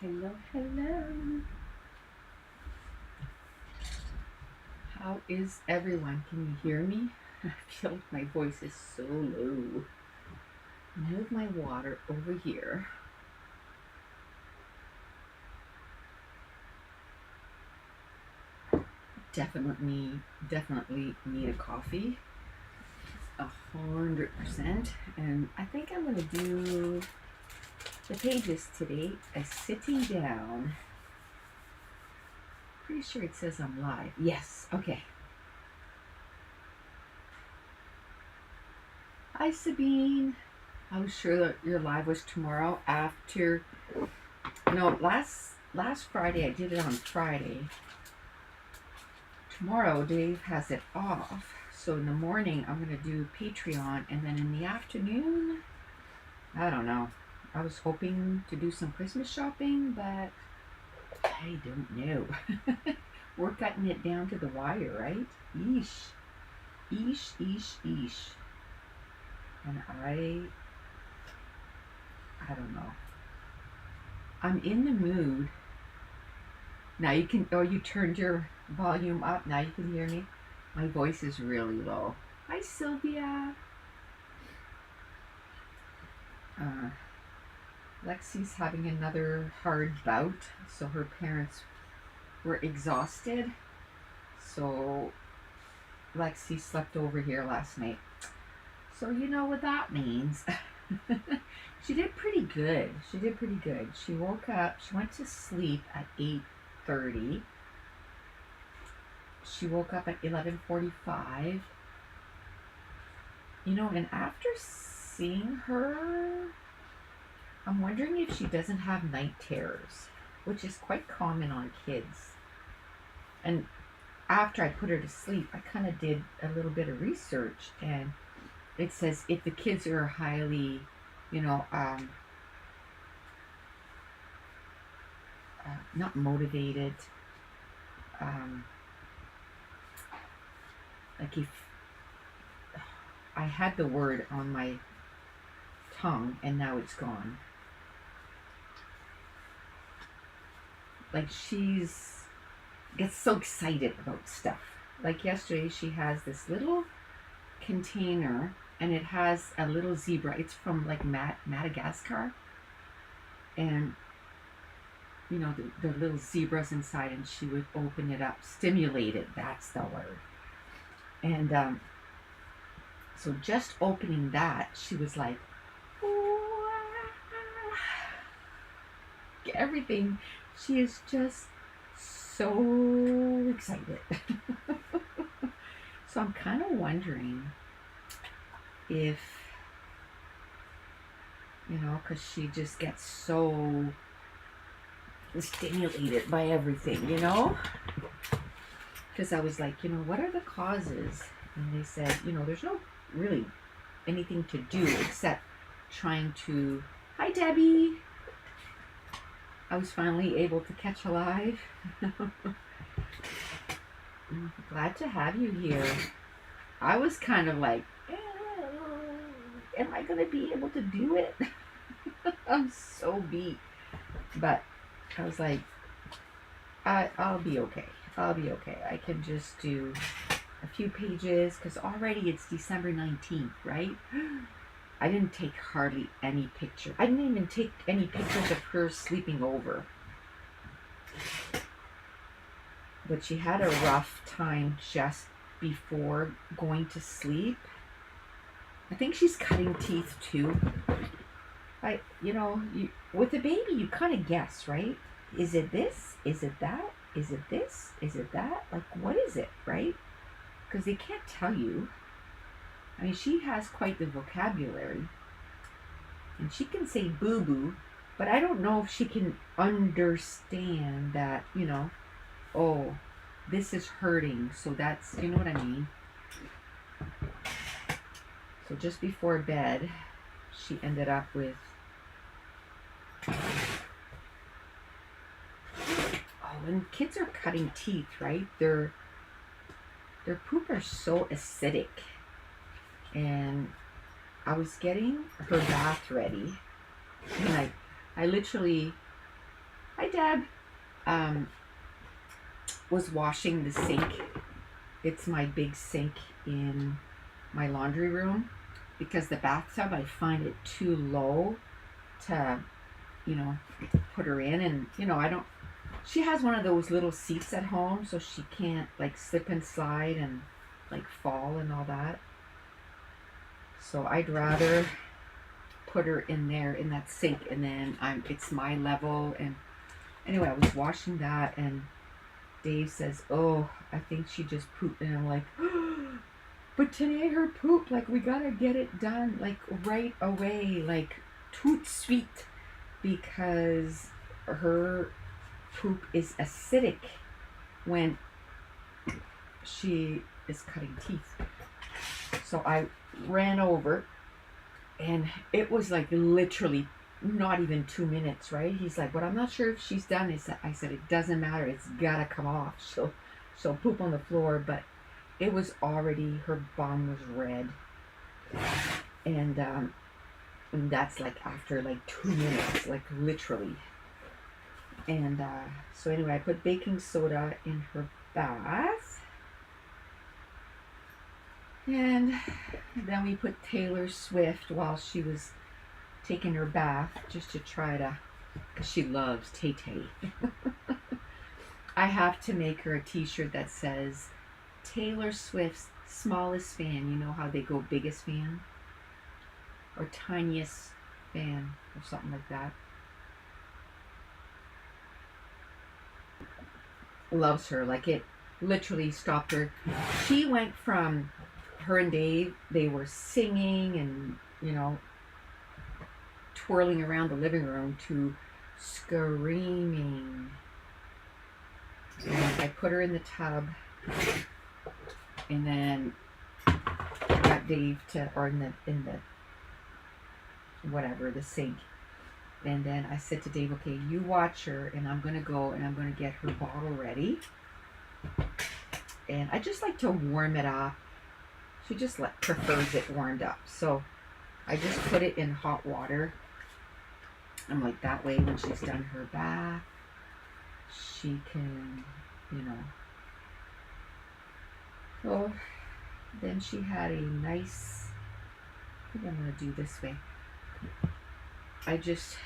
Hello, hello. How is everyone? Can you hear me? I feel like my voice is so low. Move my water over here. Definitely need a coffee. 100%. And I think I'm gonna do the pages today as sitting down. Pretty sure it says I'm live. Yes, okay. Hi Sabine. I was sure that your live was tomorrow after. No, last Friday I did it on Friday. Tomorrow Dave has it off, so in the morning I'm gonna do Patreon, and then in the afternoon, I don't know. I was hoping to do some Christmas shopping, but I don't know. We're cutting it down to the wire, right? Eesh, eesh. And I don't know. I'm in the mood. Now you can, oh, you turned your volume up. Now you can hear me. My voice is really low. Hi, Sylvia. Lexi's having another hard bout, so her parents were exhausted. So Lexi slept over here last night. So you know what that means. She did pretty good. She woke up, she went to sleep at 8:30. She woke up at 11:45. You know, and after seeing her, I'm wondering if she doesn't have night terrors, which is quite common on kids. And after I put her to sleep, I kind of did a little bit of research, and it says if the kids are highly, not motivated, like if I had the word on my tongue and now it's gone. Like gets so excited about stuff. Like yesterday she has this little container and it has a little zebra. It's from like Madagascar. And you know, the little zebras inside, and she would open it up. Stimulated, that's the word. And so just opening that, she was like, everything. She is just so excited. So I'm kind of wondering if, because she just gets so stimulated by everything, because I was like, what are the causes? And they said, there's no really anything to do except trying to, hi Debbie, I was finally able to catch a live. Glad to have you here. I was kind of like, am I gonna be able to do it? I'm so beat, but I was like, I'll be okay. I can just do a few pages because already it's December 19th, right? I didn't take hardly any picture. I didn't even take any pictures of her sleeping over. But she had a rough time just before going to sleep. I think she's cutting teeth too. With a baby, you kind of guess, right? Is it this? Is it that? Is it this? Is it that? Like, what is it, right? Because they can't tell you. I mean, she has quite the vocabulary. And she can say boo-boo, but I don't know if she can understand that, oh, this is hurting. So that's, you know what I mean? So just before bed, she ended up with, when kids are cutting teeth, right? Their poop are so acidic. And I was getting her bath ready, and I literally Hi, Deb. Was washing the sink. It's my big sink in my laundry room because the bathtub, I find it too low to, put her in. And, I don't, she has one of those little seats at home so she can't like slip and slide and like fall and all that. So I'd rather put her in there in that sink, and then it's my level. And anyway, I was washing that, and Dave says, "Oh, I think she just pooped," and I'm like, "But today her poop, like we gotta get it done like right away, like tout sweet, because her poop is acidic when she is cutting teeth." So I ran over, and it was like literally not even 2 minutes, right? He's like, "But I'm not sure if she's done." I said, "It doesn't matter. It's gotta come off. She'll poop on the floor." But it was already, her bum was red, and that's like after like 2 minutes, like literally. And so anyway, I put baking soda in her bath, and then we put Taylor Swift while she was taking her bath, just to try to, because she loves Tay-Tay. I have to make her a t-shirt that says Taylor Swift's smallest fan. You know how they go biggest fan or tiniest fan or something like that. Loves her. Like, it literally stopped her. She went from, her and Dave, they were singing and, twirling around the living room, to screaming. And I put her in the tub, and then got Dave to, or in the whatever, the sink. And then I said to Dave, "Okay, you watch her, and I'm gonna go and I'm gonna get her bottle ready." And I just like to warm it up. She just prefers it warmed up. So I just put it in hot water. I'm like, that way when she's done her bath, she can, So then she had a nice, I think I'm going to do this way. I just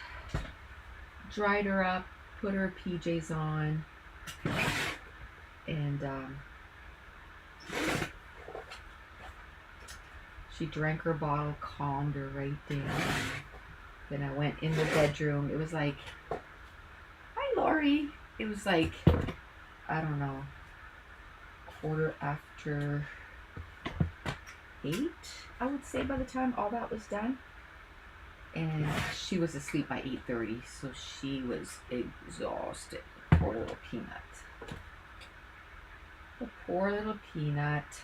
dried her up, put her PJs on, and she drank her bottle, calmed her right down. Then I went in the bedroom. It was like, "Hi, Lori." It was like, I don't know, 8:15, I would say, by the time all that was done. And she was asleep by 8:30, so she was exhausted. Poor little peanut. The poor little peanut.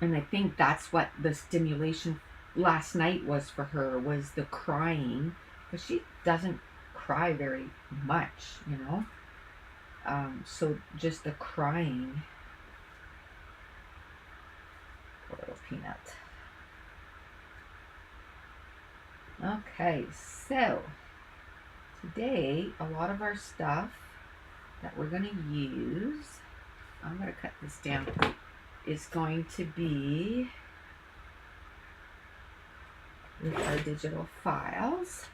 And I think that's what the stimulation last night was for her, was the crying, because she doesn't cry very much, so just the crying. Poor little peanut. Okay, so today a lot of our stuff that we're going to use, I'm going to cut this down, is going to be with our digital files.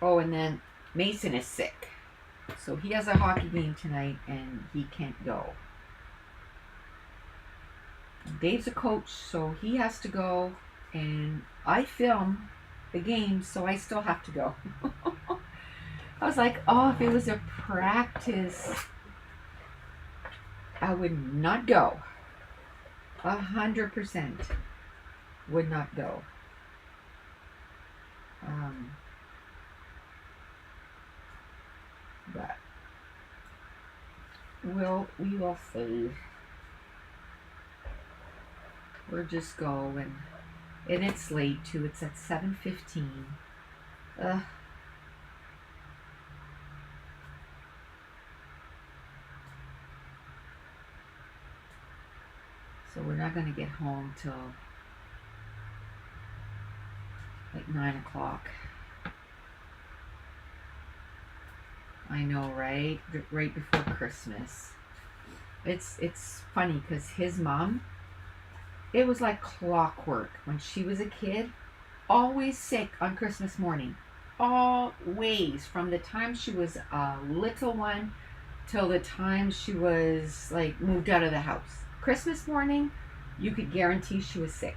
Oh, and then Mason is sick, so he has a hockey game tonight and he can't go. Dave's a coach, so he has to go, and I film the game, so I still have to go. I was like, oh, if it was a practice, I would not go. 100% would not go. But we will see. We're just going, and it's late too. It's at 7:15. So we're not going to get home till like 9 o'clock. I know, right? Right before Christmas. It's funny because his mom, it was like clockwork when she was a kid. Always sick on Christmas morning. Always. From the time she was a little one till the time she was like moved out of the house. Christmas morning, you could guarantee she was sick.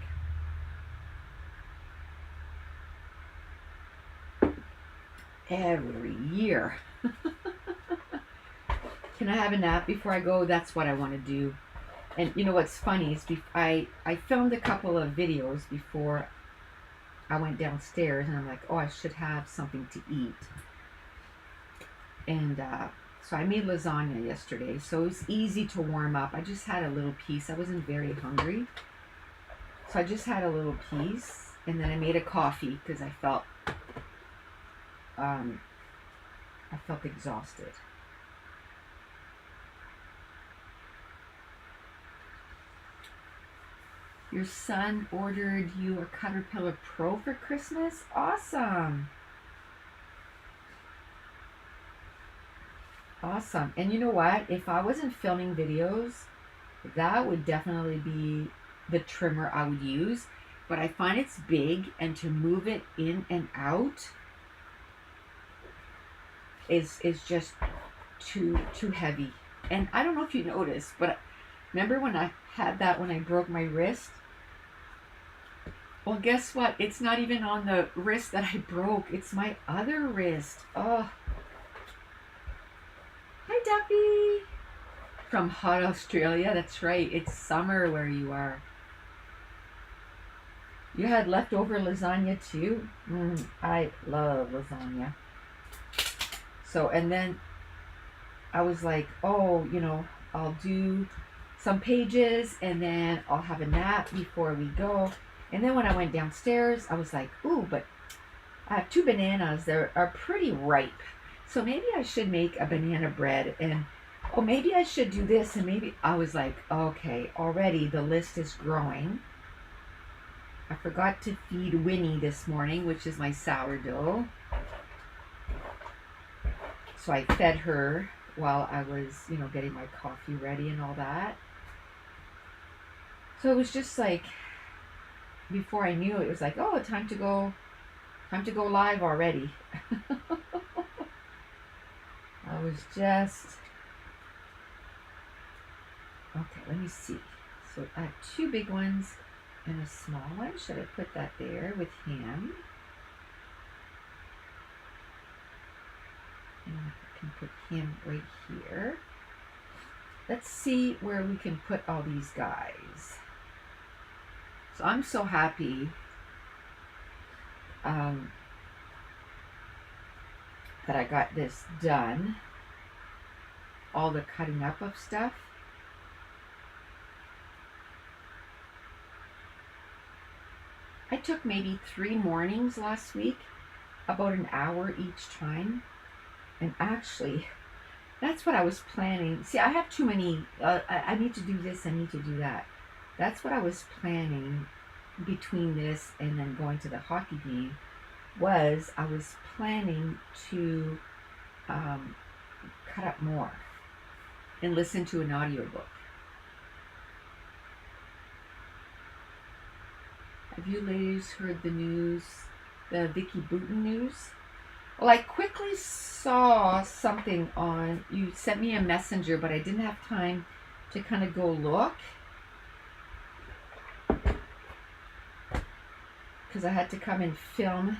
Every year. Can I have a nap before I go? That's what I want to do. And you know what's funny is I filmed a couple of videos before I went downstairs, and I'm like, oh, I should have something to eat. And so I made lasagna yesterday, so it was easy to warm up. I just had a little piece. I wasn't very hungry, so I just had a little piece, and then I made a coffee because I felt exhausted. Your son ordered you a Caterpillar Pro for Christmas? Awesome. Awesome. And you know what? If I wasn't filming videos, that would definitely be the trimmer I would use. But I find it's big, and to move it in and out is just too heavy. And I don't know if you noticed, but remember when I had that when I broke my wrist? Well, guess what? It's not even on the wrist that I broke. It's my other wrist. Oh. Hi, Duffy. From hot Australia. That's right. It's summer where you are. You had leftover lasagna too? I love lasagna. So, and then I was like, oh, I'll do some pages and then I'll have a nap before we go. And then when I went downstairs, I was like, ooh, but I have 2 bananas that are pretty ripe. So maybe I should make a banana bread, and maybe I should do this, and maybe I was like, okay, already the list is growing. I forgot to feed Winnie this morning, which is my sourdough. So I fed her while I was, getting my coffee ready and all that. So it was just like, before I knew it was like, oh, time to go live already. I was just, okay, let me see. So I have 2 big ones and a small one. Should I put that there with him? And I can put him right here. Let's see where we can put all these guys. So I'm so happy that I got this done. All the cutting up of stuff. I took maybe 3 mornings last week, about an hour each time. And actually, that's what I was planning. See, I have too many, I need to do this, I need to do that. That's what I was planning between this and then going to the hockey game, was I was planning to cut up more and listen to an audiobook. Have you ladies heard the news, the Vicky Boutin news? Well, I quickly saw something on, you sent me a messenger, but I didn't have time to kind of go look, because I had to come and film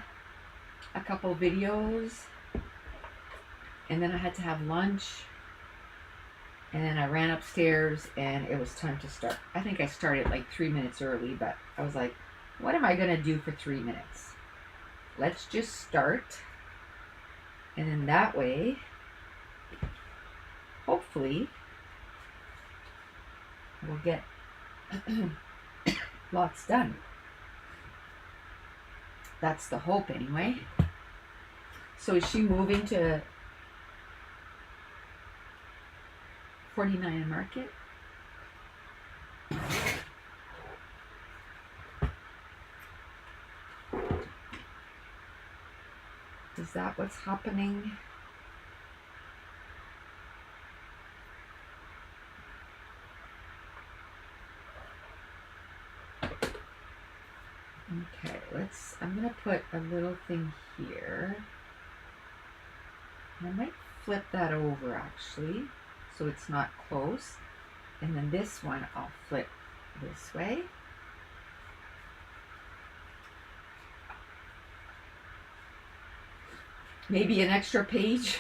a couple videos, and then I had to have lunch, and then I ran upstairs and it was time to start. I think I started like 3 minutes early, but I was like, what am I going to do for 3 minutes? Let's just start. And then that way, hopefully, we'll get lots done. That's the hope anyway. So is she moving to 49 Market? Is that what's happening? I'm going to put a little thing here. I might flip that over actually, so it's not close. And then this one I'll flip this way. Maybe an extra page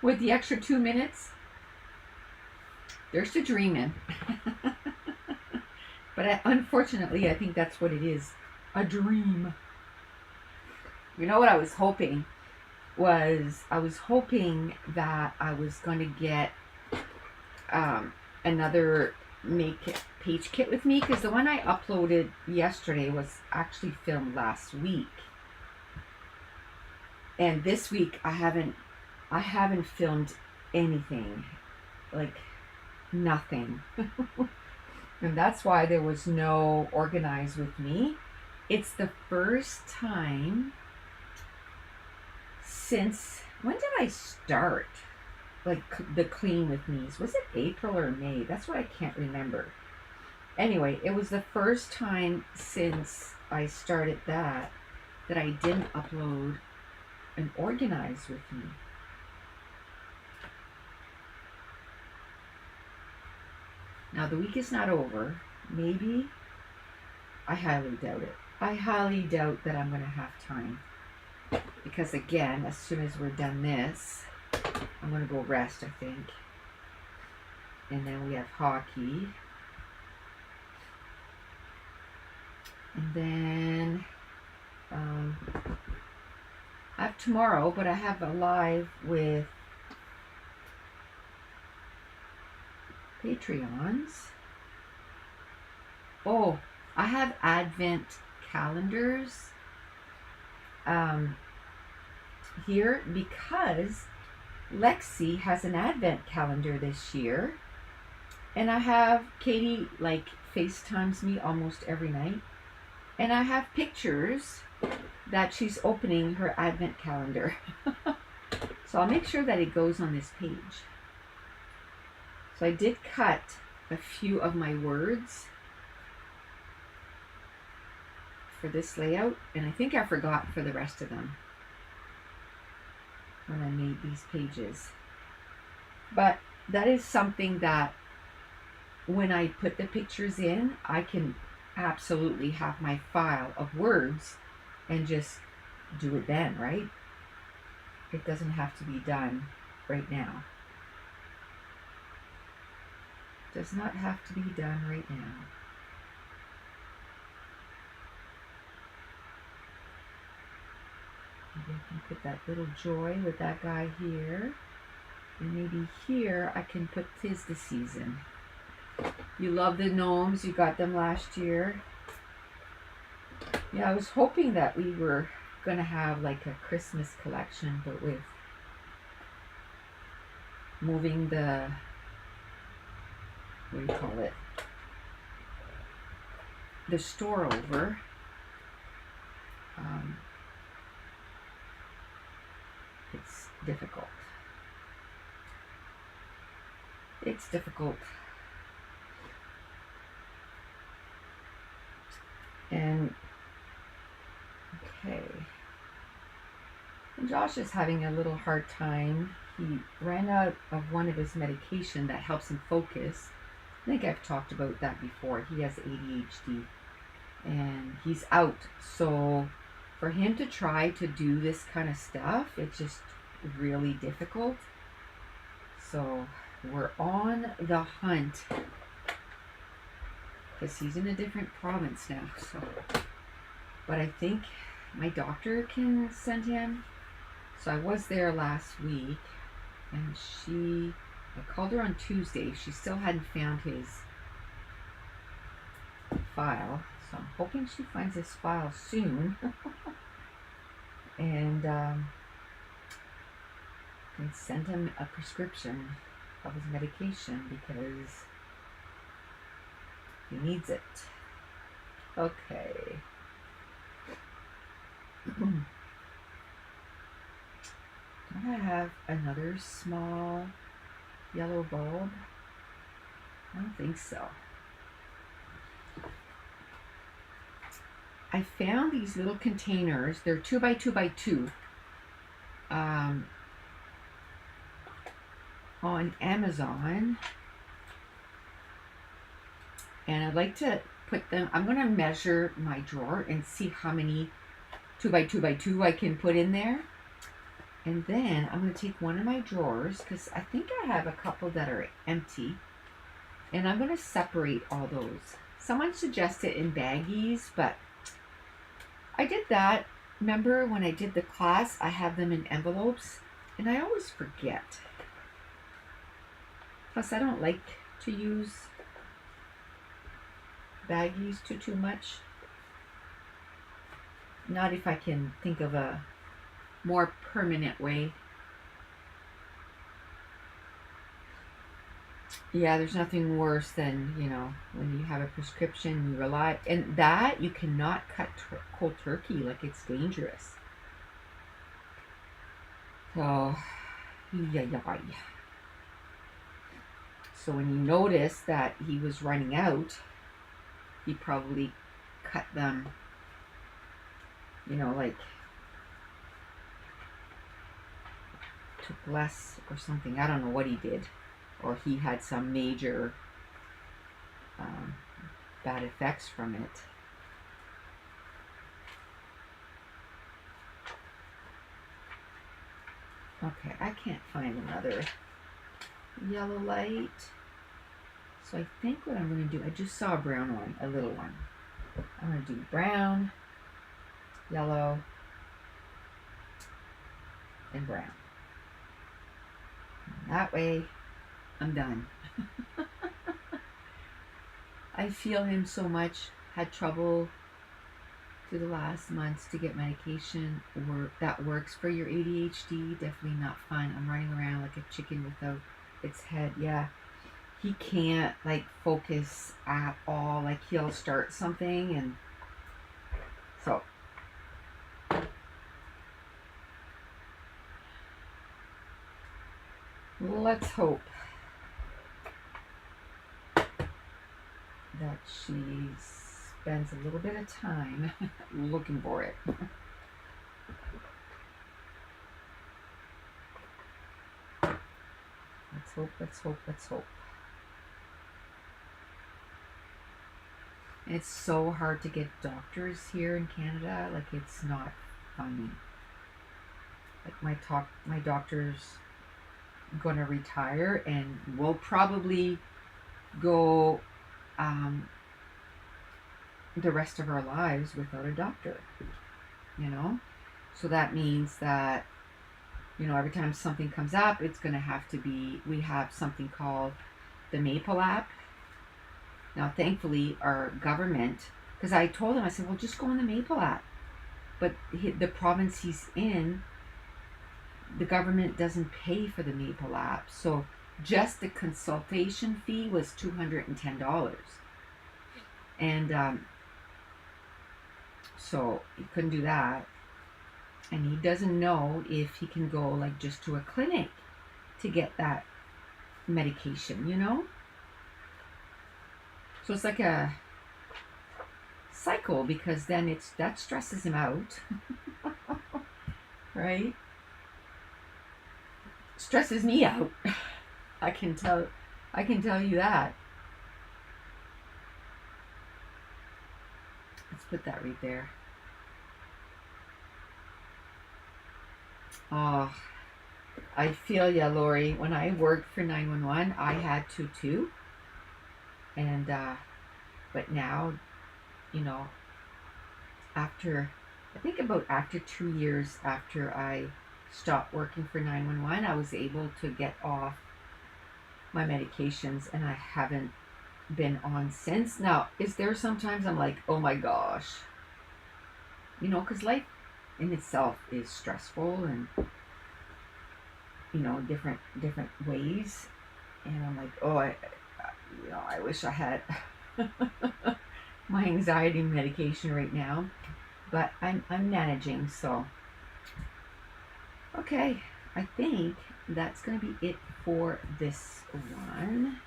with the extra 2 minutes. There's the dreaming. But unfortunately, I think that's what it is. A dream. You know what I was hoping was, I was hoping that I was going to get another make page kit with me, because the one I uploaded yesterday was actually filmed last week. And this week I haven't filmed anything. Like nothing. And that's why there was no organize with me. It's the first time since, when did I start? Like the clean with me's. Was it April or May? That's what I can't remember. Anyway, it was the first time since I started that I didn't upload an organize with me. Now the week is not over. Maybe. I highly doubt it. I highly doubt that I'm going to have time. Because again, as soon as we're done this, I'm going to go rest, I think. And then we have hockey. And then I have tomorrow, but I have a live with Patreons. Oh, I have Advent calendars here because Lexi has an Advent calendar this year, and I have Katie like FaceTimes me almost every night, and I have pictures that she's opening her Advent calendar. So I'll make sure that it goes on this page. So I did cut a few of my words for this layout, and I think I forgot for the rest of them when I made these pages. But that is something that when I put the pictures in, I can absolutely have my file of words and just do it then, right? It doesn't have to be done right now. Does not have to be done right now. Maybe I can put that little joy with that guy here. And maybe here I can put 'tis the season. You love the gnomes. You got them last year. Yeah, I was hoping that we were going to have like a Christmas collection, but with moving the, what do you call it? The store over. It's difficult. It's difficult. And okay. And Josh is having a little hard time. He ran out of one of his medication that helps him focus. I think I've talked about that before. He has ADHD and he's out. So for him to try to do this kind of stuff, it's just really difficult. So we're on the hunt because he's in a different province now. So, but I think my doctor can send him. So I was there last week, and I called her on Tuesday. She still hadn't found his file. So I'm hoping she finds his file soon. And can send him a prescription of his medication because he needs it. Okay. Do I have another small yellow bulb? I don't think so. I found these little containers. They're 2 by 2 by 2 on Amazon. And I'd like to put them, I'm going to measure my drawer and see how many 2 by 2 by 2 I can put in there. And then I'm going to take one of my drawers, because I think I have a couple that are empty, and I'm going to separate all those. Someone suggested in baggies, but I did that. Remember when I did the class, I have them in envelopes, and I always forget. Plus, I don't like to use baggies too much. Not if I can think of a more permanent way. Yeah, there's nothing worse than, you know, when you have a prescription, you rely, and that you cannot cut cold turkey, like it's dangerous. So, yeah. So when he noticed that he was running out, he probably cut them, you know, like took less or something. I don't know what he did, or he had some major bad effects from it. Okay, I can't find another yellow light. So I think what I'm going to do, I just saw a brown one, a little one. I'm going to do brown, yellow, and brown. And that way, I'm done. I feel him so much. Had trouble through the last months to get medication that works for your ADHD. Definitely not fun. I'm running around like a chicken without its head. Yeah. He can't like focus at all. Like he'll start something, and so let's hope that she spends a little bit of time looking for it. Let's hope. It's so hard to get doctors here in Canada. Like, it's not funny. Like, my doctor's going to retire, and we'll probably go the rest of our lives without a doctor, you know? So that means that, you know, every time something comes up, it's going to have to be, we have something called the Maple app. Now, thankfully, our government, because I told him, I said, well, just go on the Maple app. But the province he's in, the government doesn't pay for the Maple app. So just the consultation fee was $210. And so he couldn't do that. And he doesn't know if he can go like just to a clinic to get that medication, you know? So it's like a cycle, because then that stresses him out. Right? Stresses me out. I can tell you that. Let's put that right there. Oh, I feel ya, Lori. When I worked for 911, I had to too. And but now, you know, after 2 years after I stopped working for 911, I was able to get off my medications, and I haven't been on since. Now, is there sometimes I'm like, oh my gosh, you know, because life in itself is stressful, and you know, different ways, and I'm like, oh, I wish I had my anxiety medication right now, but I'm managing. So okay, I think that's gonna be it for this one.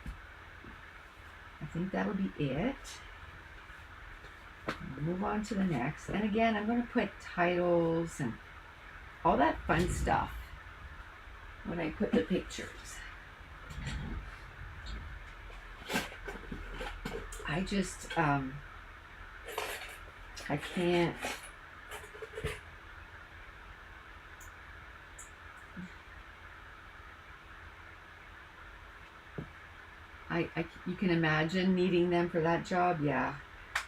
I think that'll be it. Move on to the next. And again, I'm going to put titles and all that fun stuff when I put the pictures. I just, I can't. You can imagine needing them for that job. Yeah,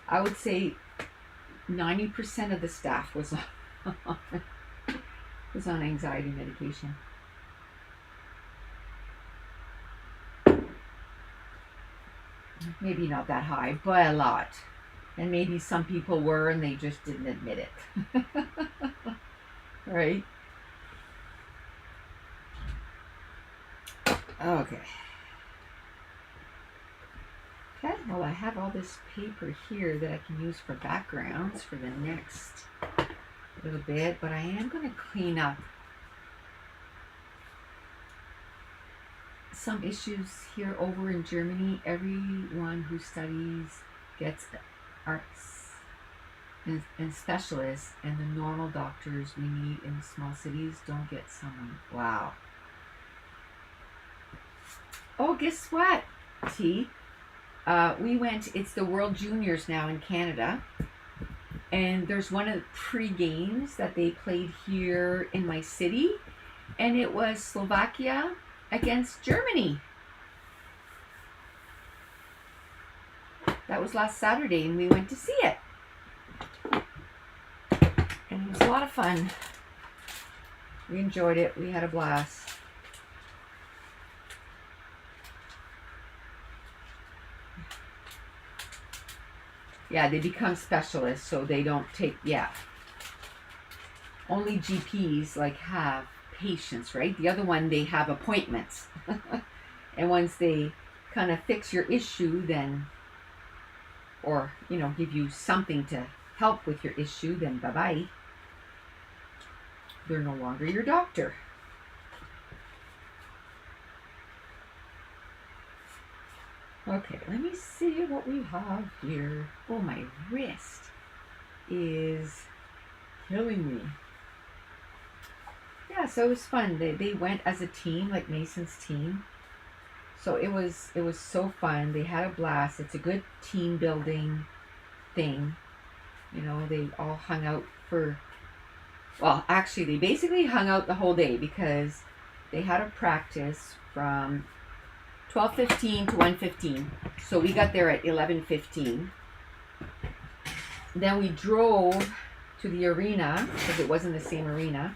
I would say 90% of the staff was on anxiety medication. Maybe not that high, but a lot. And maybe some people were and they just didn't admit it. Right? Okay. Okay, well, I have all this paper here that I can use for backgrounds for the next little bit, but I am going to clean up some issues here over in Germany. Everyone who studies gets arts and specialists, and the normal doctors we need in small cities don't get someone. Wow. Oh, guess what, T? We went, it's the World Juniors now in Canada, and there's one of the pre-games that they played here in my city, and it was Slovakia against Germany. That was last Saturday, and we went to see it. And it was a lot of fun. We enjoyed it. We had a blast. Yeah, they become specialists, so they don't take, yeah. Only GPs, like, have patients, right? The other one, they have appointments. And once they kind of fix your issue, then, or, you know, give you something to help with your issue, then bye-bye. They're no longer your doctor. Okay, let me see what we have here. Oh, my wrist is killing me. Yeah, so it was fun. They went as a team, like Mason's team. So it was so fun. They had a blast. It's a good team building thing. You know, they all hung out for, well, actually, they basically hung out the whole day because they had a practice from 12:15 to 1:15. So we got there at 11:15. Then we drove to the arena, because it wasn't the same arena,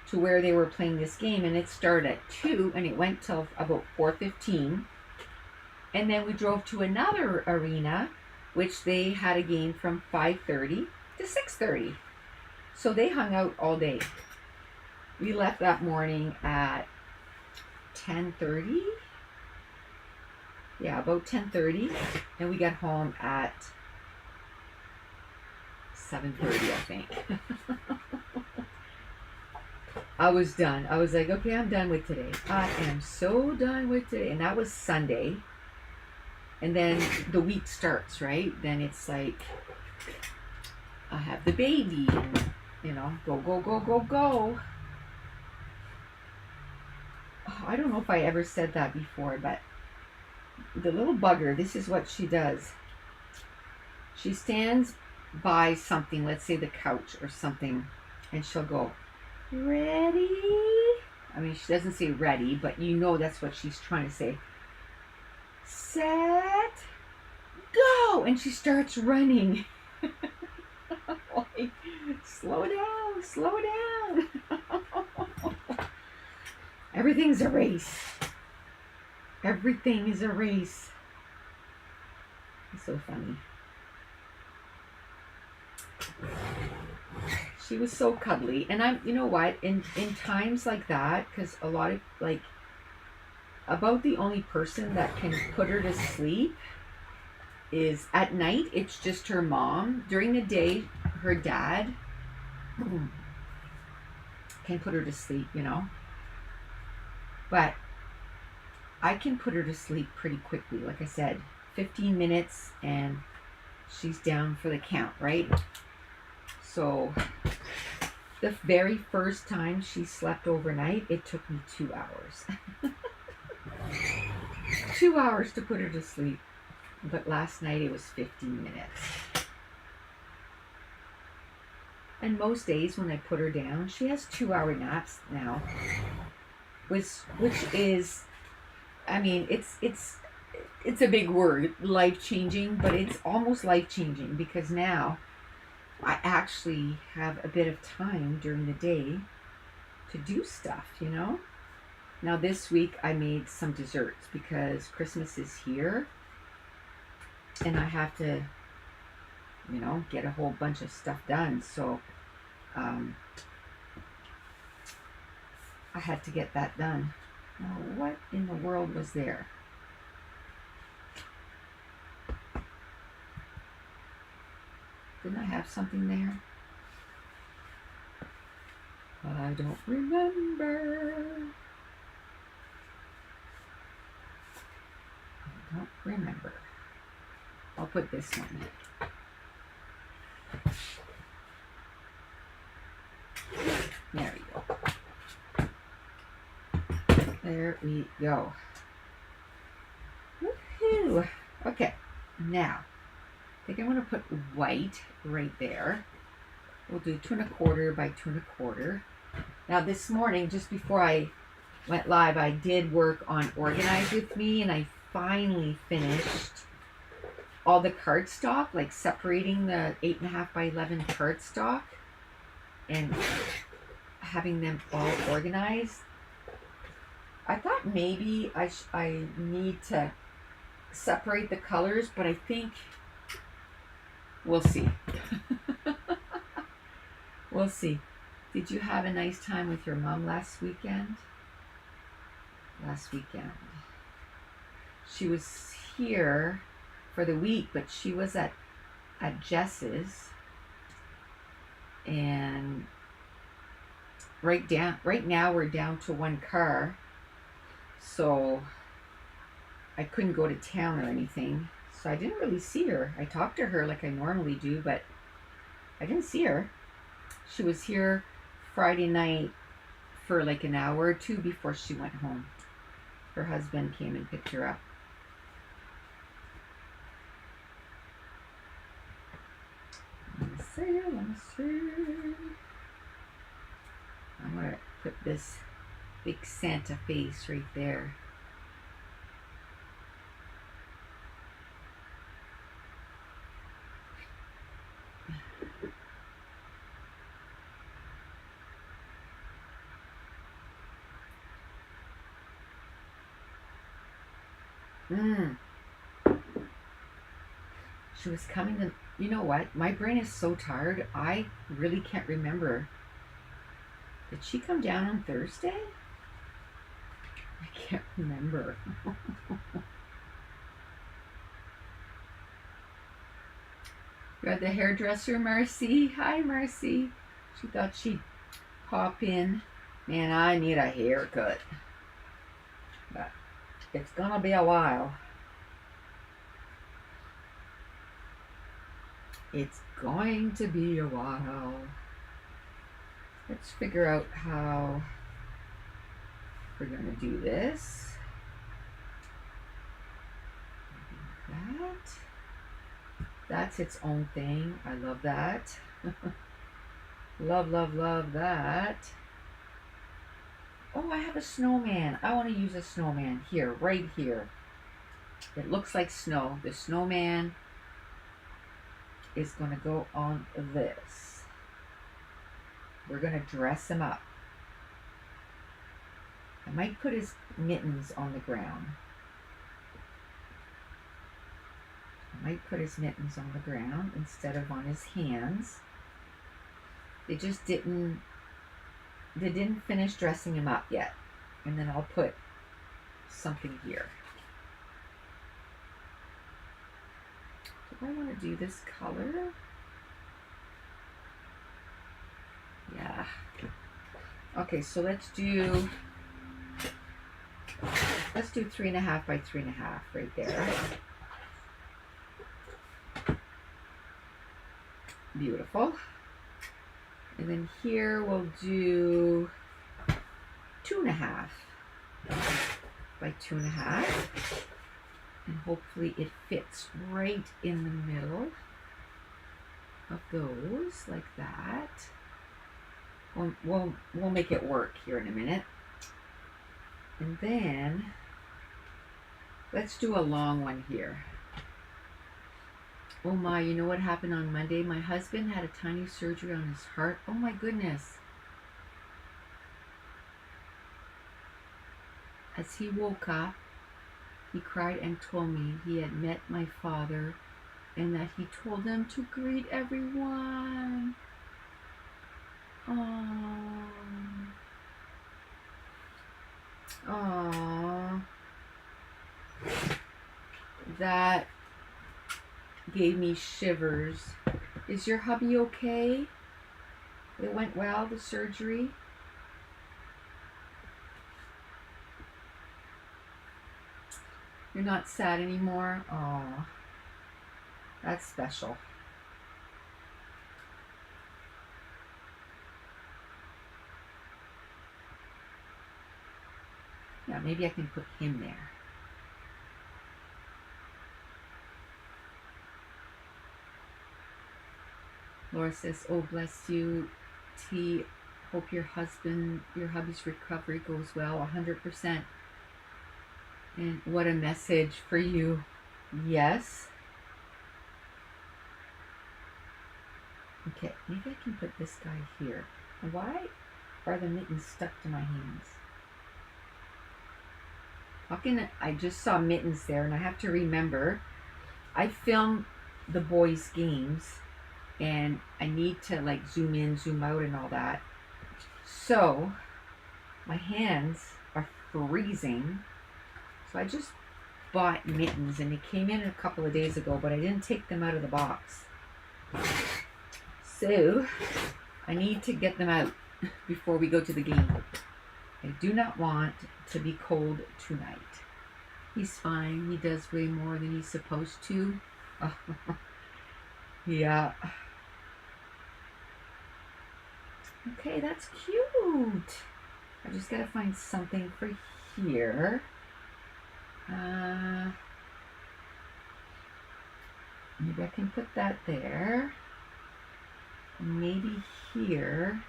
to where they were playing this game, and it started at 2 and it went till about 4:15. And then we drove to another arena, which they had a game from 5:30 to 6:30. So they hung out all day. We left that morning at 10:30. Yeah, about 10:30, and we got home at 7:30, I think. I was done. I was like, okay, I'm done with today. I am so done with today. And that was Sunday. And then the week starts, right? Then it's like, I have the baby, and, you know, go, go, go, go, go. Oh, I don't know if I ever said that before, but the little bugger, this is what she does. She stands by something, let's say the couch or something, and she'll go, ready? I mean, she doesn't say ready, but you know that's what she's trying to say. Set, go! And she starts running. Like, slow down, slow down. Everything's a race. Everything is a race. It's so funny. She was so cuddly. And I'm, you know what, in times like that, because a lot of, like, about the only person that can put her to sleep is at night, it's just her mom. During the day, her dad can put her to sleep, you know. But I can put her to sleep pretty quickly. Like I said, 15 minutes and she's down for the count, right? So the very first time she slept overnight, it took me 2 hours. 2 hours to put her to sleep. But last night it was 15 minutes. And most days when I put her down, she has 2-hour naps now. Which is, I mean, it's a big word, life-changing, but it's almost life-changing because now I actually have a bit of time during the day to do stuff, you know? Now this week I made some desserts because Christmas is here and I have to, you know, get a whole bunch of stuff done. So I had to get that done. Now, what in the world was there? Didn't I have something there? But I don't remember. I don't remember. I'll put this one. There we go. There we go. Woohoo! Okay, now I think I want to put white right there. We'll do 2 1/4 by 2 1/4. Now this morning, just before I went live, I did work on Organize With Me, and I finally finished all the cardstock, like separating the 8.5 by 11 cardstock and having them all organized. I thought maybe I need to separate the colors, but I think we'll see. We'll see. Did you have a nice time with your mom last weekend? Last weekend. She was here for the week, but she was at Jess's, and right now we're down to 1 car, so I couldn't go to town or anything, so I didn't really see her. I talked to her like I normally do, but I didn't see her. She was here Friday night for like an hour or two before she went home. Her husband came and picked her up. Let me see. I'm going to put this big Santa face right there. She was coming to, you know what? My brain is so tired. I really can't remember. Did she come down on Thursday? I can't remember. You're at the hairdresser, Marcy. Hi, Marcy. She thought she'd pop in. Man, I need a haircut. But it's gonna be a while. It's going to be a while. Let's figure out how we're going to do this. That's its own thing. I love that. Love, love, love that. Oh, I have a snowman. I want to use a snowman here, right here. It looks like snow. The snowman is going to go on this. We're going to dress him up. I might put his mittens on the ground. I might put his mittens on the ground instead of on his hands. They didn't finish dressing him up yet. And then I'll put something here. Do I want to do this color? Yeah. Okay, so let's do 3.5 by 3.5 right there. Beautiful. And then here we'll do 2.5 by 2.5. And hopefully it fits right in the middle of those, like that. We'll make it work here in a minute. And then let's do a long one here. Oh my, you know what happened on Monday? My husband had a tiny surgery on his heart. Oh my goodness. As he woke up, he cried and told me he had met my father and that he told them to greet everyone. Aww. Aww. That gave me shivers. Is your hubby okay? It went well, the surgery? You're not sad anymore? Aw. That's special. Yeah, maybe I can put him there. Laura says, oh, bless you, T. Hope your hubby's recovery goes well, 100%. And what a message for you. Yes. Okay, maybe I can put this guy here. Why are the mittens stuck to my hands? I just saw mittens there, and I have to remember, I film the boys' games, and I need to like zoom in, zoom out, and all that. So my hands are freezing. So I just bought mittens, and it came in a couple of days ago, but I didn't take them out of the box. So I need to get them out before we go to the game. I do not want to be cold tonight. He's fine. He does way more than he's supposed to. Yeah. Okay, that's cute. I just gotta find something for here. Maybe I can put that there. Maybe here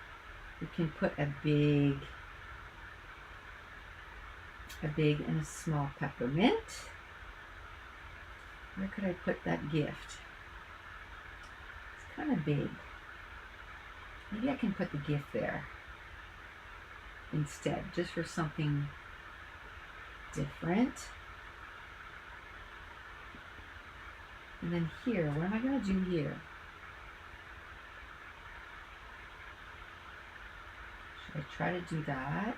we can put a big and a small peppermint. Where could I put that gift? It's kind of big. Maybe I can put the gift there instead, just for something different. And then here, what am I going to do here? Should I try to do that?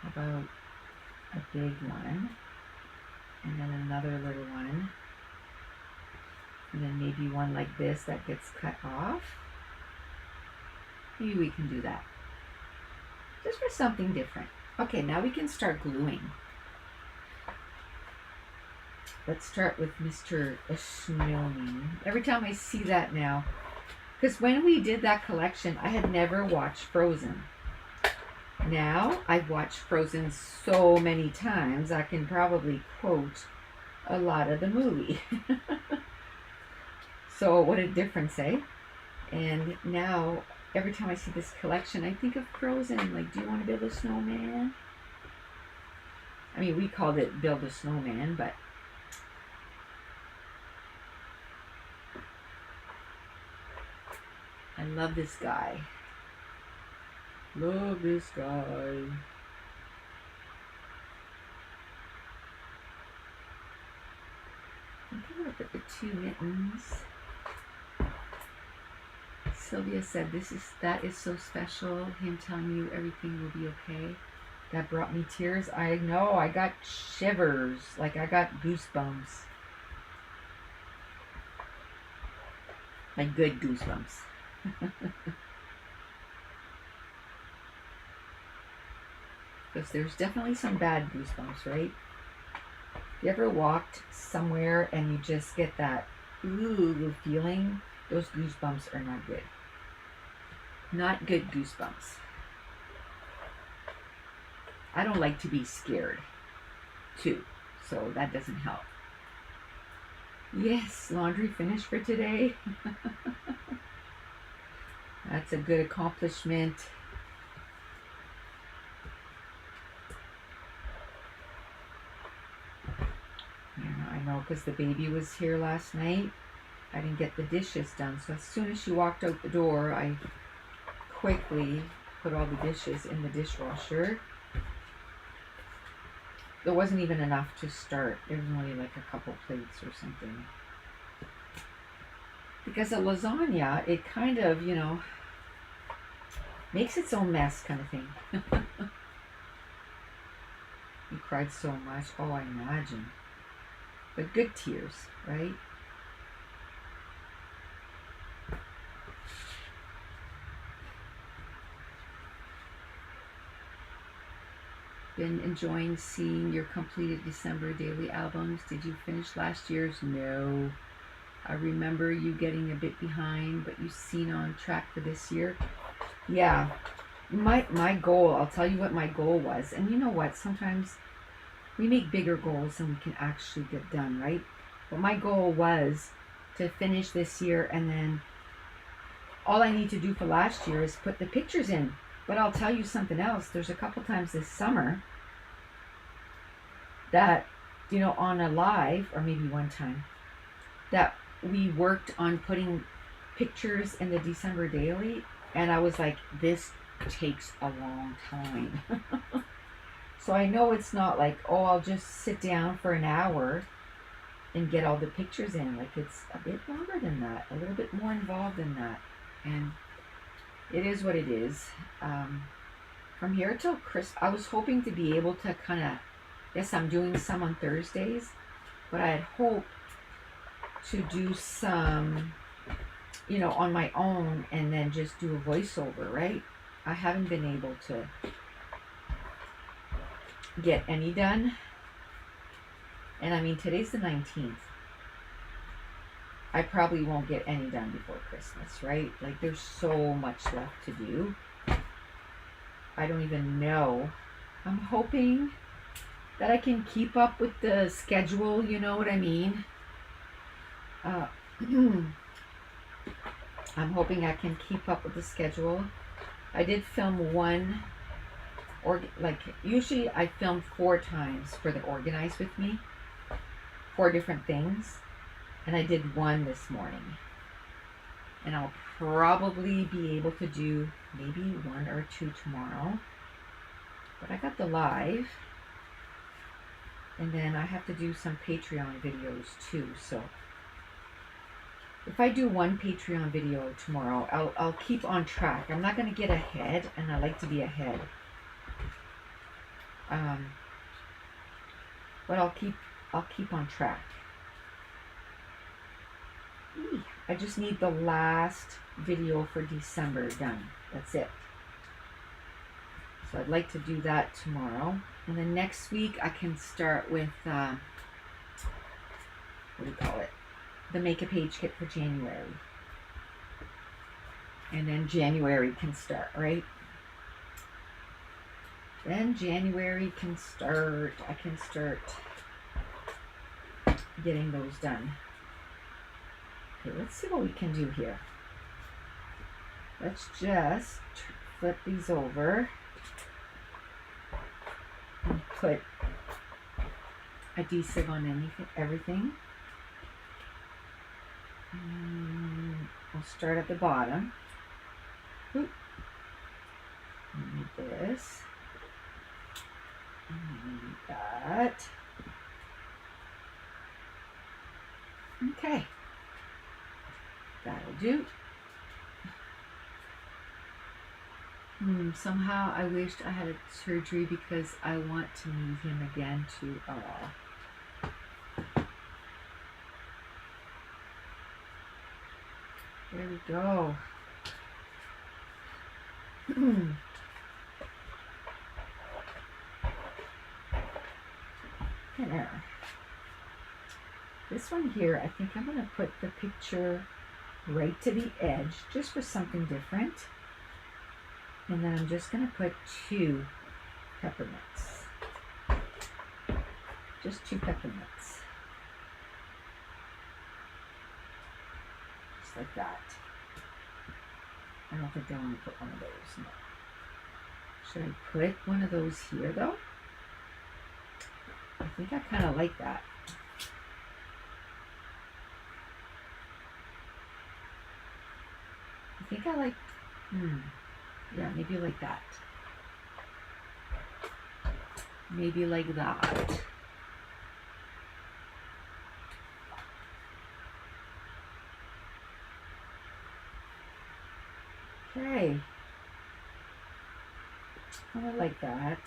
How about a big one, and then another little one, and then maybe one like this that gets cut off? Maybe we can do that. Just for something different. Okay, now we can start gluing. Let's start with Mr. Snowman. Every time I see that now, because when we did that collection, I had never watched Frozen. Now, I've watched Frozen so many times, I can probably quote a lot of the movie. So, what a difference, eh? And now, every time I see this collection, I think of Frozen. Like, do you want to build a snowman? I mean, we called it Build a Snowman, but I love this guy. Love this guy. I think I'm going to put the 2 mittens. Sylvia said, that is so special. Him telling you everything will be okay. That brought me tears. I know, I got shivers. Like I got goosebumps. Like good goosebumps. Because there's definitely some bad goosebumps, right? You ever walked somewhere and you just get that ooh feeling? Those goosebumps are not good. Not good goosebumps. I don't like to be scared, too, so that doesn't help. Yes, laundry finished for today. That's a good accomplishment. Yeah, I know, because the baby was here last night. I didn't get the dishes done, so as soon as she walked out the door, I quickly put all the dishes in the dishwasher. There wasn't even enough to start. There was only like a couple plates or something. Because a lasagna, it kind of, you know, makes its own mess kind of thing. You cried so much. Oh, I imagine. But good tears, right? Been enjoying seeing your completed December daily albums. Did you finish last year's? No. I remember you getting a bit behind, but you seem on track for this year. Yeah. My goal, I'll tell you what my goal was. And you know what? Sometimes we make bigger goals than we can actually get done, right? But my goal was to finish this year, and then all I need to do for last year is put the pictures in. But I'll tell you something else. There's a couple times this summer that, you know, on a live, or maybe one time, that we worked on putting pictures in the December daily, and I was like, this takes a long time. So I know it's not like, oh, I'll just sit down for an hour and get all the pictures in. Like, it's a bit longer than that, a little bit more involved than that. And it is what it is. From here till Christmas, I was hoping to be able to kind of, yes, I'm doing some on Thursdays, but I had hoped to do some, you know, on my own and then just do a voiceover, right? I haven't been able to get any done. And I mean, today's the 19th. I probably won't get any done before Christmas, right? Like, there's so much left to do. I don't even know. I'm hoping that I can keep up with the schedule, you know what I mean? I'm hoping I can keep up with the schedule. I did film one, or like, usually I film 4 times for the Organize With Me, 4 different things. And I did one this morning. And I'll probably be able to do maybe 1 or 2 tomorrow. But I got the live. And then I have to do some Patreon videos too. So if I do 1 Patreon video tomorrow, I'll keep on track. I'm not going to get ahead, and I like to be ahead. But I'll keep on track. I just need the last video for December done. That's it. So I'd like to do that tomorrow. And then next week I can start with, what do you call it? The Make a Page Kit for January. And then January can start, right? Then January can start. I can start getting those done. Okay, let's see what we can do here. Let's just flip these over and put adhesive on everything. We'll start at the bottom. Oop. I need this. I need that. Okay. That'll do. Somehow I wished I had a surgery because I want to meet him again too. There we go. There. This one here, I think I'm going to put the picture right to the edge just for something different. And then I'm just going to put 2 peppermints. Just 2 peppermints. Just like that. I don't think I want to put one of those. No. Should I put one of those here though? I think I kind of like that. I think I like, yeah, maybe like that. Maybe like that. Okay. I like that.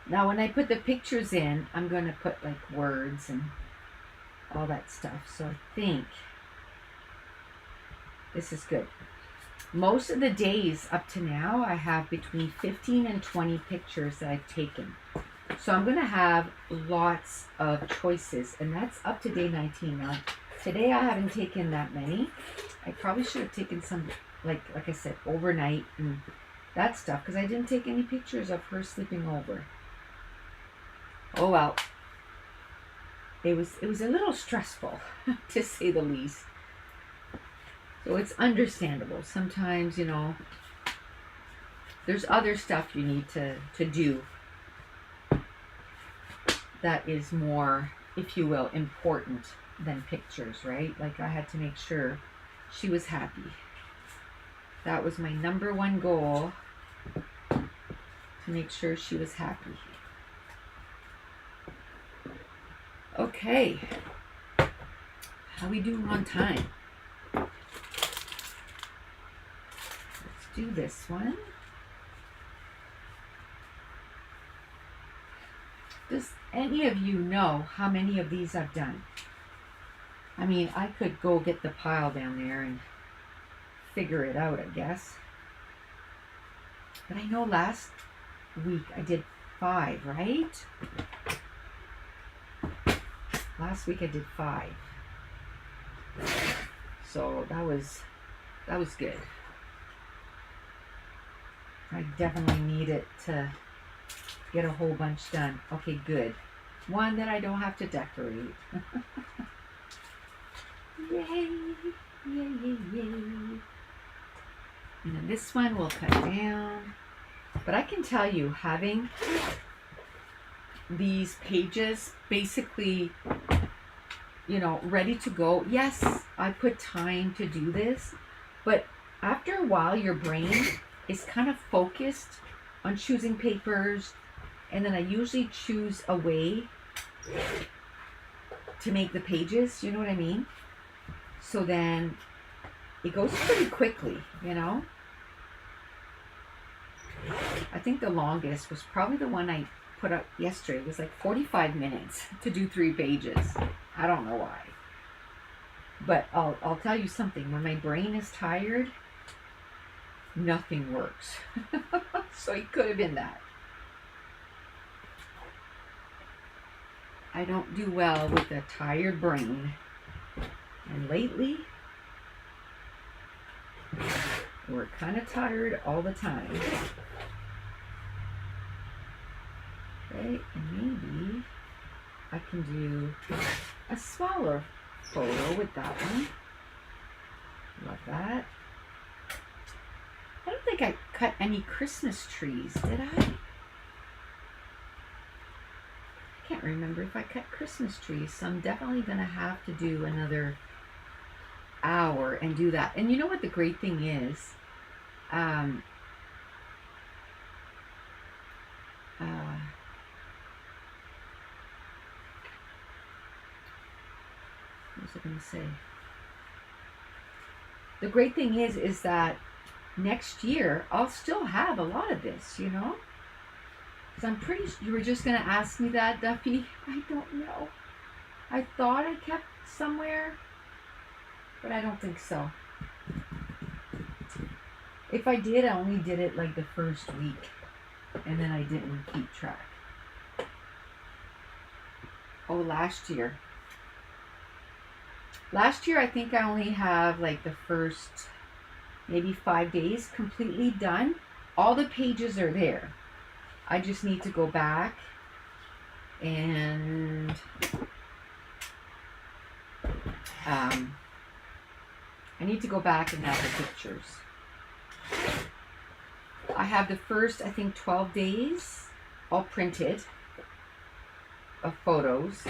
Now when I put the pictures in, I'm going to put like words and all that stuff. So I think this is good. Most of the days up to now, I have between 15 and 20 pictures that I've taken. So I'm going to have lots of choices, and that's up to day 19. Now, today I haven't taken that many. I probably should have taken some, like I said, overnight and that stuff, because I didn't take any pictures of her sleeping over. Oh well. It was a little stressful, to say the least. So it's understandable. Sometimes, you know, there's other stuff you need to do that is more, if you will, important than pictures, right? Like I had to make sure she was happy. That was my number one goal, to make sure she was happy. Okay. How we doing on time? Let's do this one. Does any of you know how many of these I've done? I mean, I could go get the pile down there and figure it out, I guess. But I know last week I did 5, right? Last week I did 5. So that was good. I definitely needed to get a whole bunch done. Okay, good. One that I don't have to decorate. Yay! Yay, yay, yay. And then this one will cut down. But I can tell you, having these pages basically, you know, ready to go. Yes, I put time to do this, but after a while your brain is kind of focused on choosing papers, and then I usually choose a way to make the pages, you know what I mean? So then it goes pretty quickly, you know? I think the longest was probably the one I put up yesterday. It was like 45 minutes to do 3 pages. I don't know why. But I'll tell you something. When my brain is tired, nothing works. So it could have been that. I don't do well with a tired brain. And lately, we're kind of tired all the time. Okay, and maybe I can do a smaller photo with that one. Love that. I don't think I cut any Christmas trees, did I? I can't remember if I cut Christmas trees, so I'm definitely going to have to do another hour and do that. And you know what the great thing is? What was I going to say? The great thing is that next year I'll still have a lot of this, you know? Because I'm pretty sure you were just going to ask me that, Duffy. I don't know. I thought I kept somewhere, but I don't think so. If I did, I only did it like the first week, and then I didn't keep track. Oh, last year. Last year, I think I only have like the first maybe 5 days completely done. All the pages are there. I just need to go back and I need to go back and have the pictures. I have the first, I think, 12 days all printed of photos.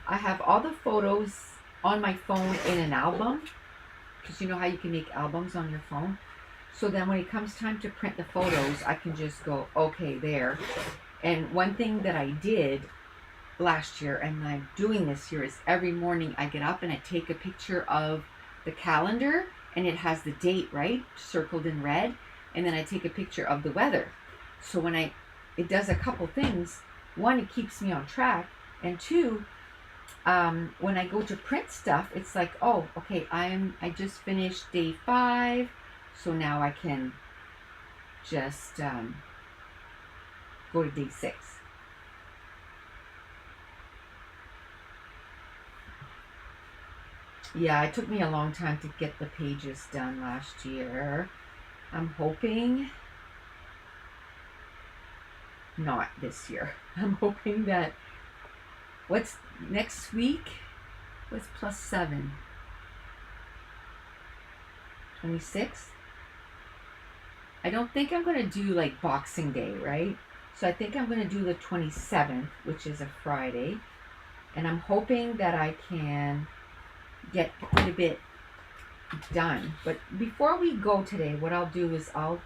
I have all the photos on my phone in an album, because you know how you can make albums on your phone. So then when it comes time to print the photos, I can just go, okay, there. And one thing that I did last year, and I'm doing this year, is every morning I get up and I take a picture of the calendar, and it has the date, right, circled in red, and then I take a picture of the weather. So when it does a couple things. One, it keeps me on track, and two, when I go to print stuff, it's like, oh, okay, I just finished day 5, so now I can just go to day 6. Yeah, it took me a long time to get the pages done last year. I'm hoping not this year. I'm hoping that what's next week? What's +7? 26? I don't think I'm going to do like Boxing Day, right? So I think I'm going to do the 27th, which is a Friday. And I'm hoping that I can get quite a bit done. But before we go today, what I'll do is I'll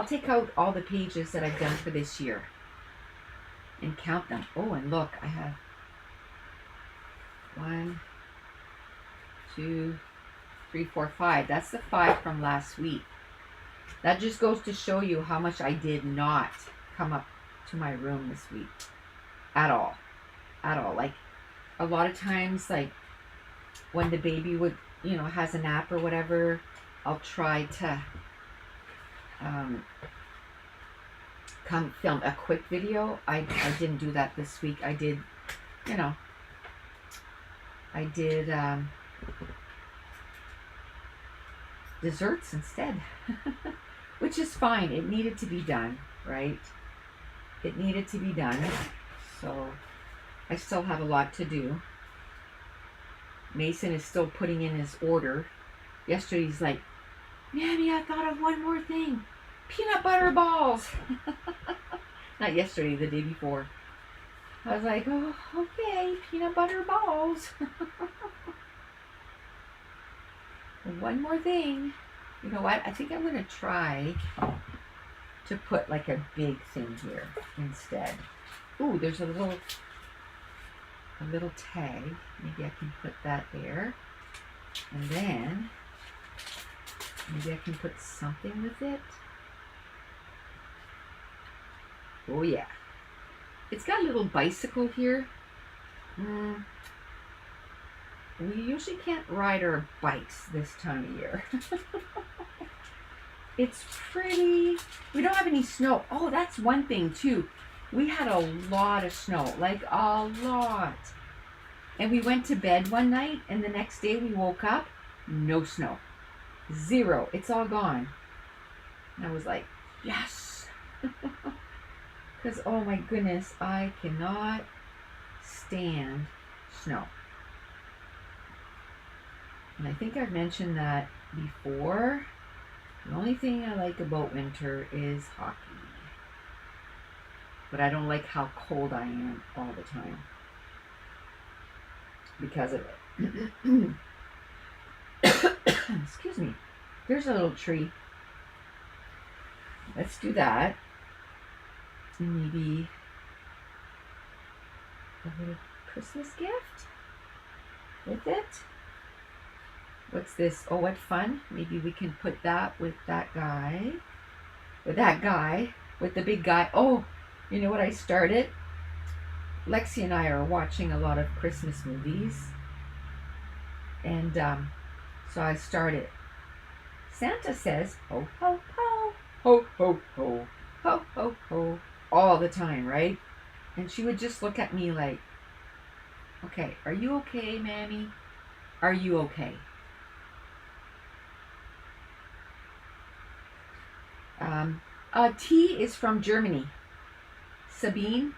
take out all the pages that I've done for this year and count them. Oh, and look, I have 1, 2, 3, 4, 5. That's the 5 from last week. That just goes to show you how much I did not come up to my room this week at all. Like a lot of times, like when the baby would, has a nap or whatever, I'll try to come film a quick video. I didn't do that this week. I did desserts instead, which is fine. It needed to be done, right? It needed to be done. So I still have a lot to do. Mason is still putting in his order. Yesterday he's like, Mammy, I thought of one more thing. Peanut butter balls. Not yesterday, the day before. I was like, oh, okay, peanut butter balls. One more thing. You know what? I think I'm going to try to put like a big thing here instead. Ooh, there's a little tag. Maybe I can put that there. And then maybe I can put something with it. Oh yeah. It's got a little bicycle here. We usually can't ride our bikes this time of year. It's pretty. We don't have any snow. Oh, that's one thing too. We had a lot of snow, like a lot. And we went to bed one night, and the next day we woke up, no snow. 0. It's all gone. And I was like, yes. Because, oh my goodness, I cannot stand snow. And I think I've mentioned that before. The only thing I like about winter is hockey. But I don't like how cold I am all the time because of it. Excuse me. There's a little tree. Let's do that. And maybe a little Christmas gift with it. What's this? Oh, what fun. Maybe we can put that with that guy. With that guy. With the big guy. Oh, you know what I started? Lexi and I are watching a lot of Christmas movies. And so I started. Santa says, ho, ho, ho, ho, ho, ho, ho, ho, ho, all the time, right? And she would just look at me like, Okay, are you okay, Mammy? Are you okay? T is from Germany. Sabine,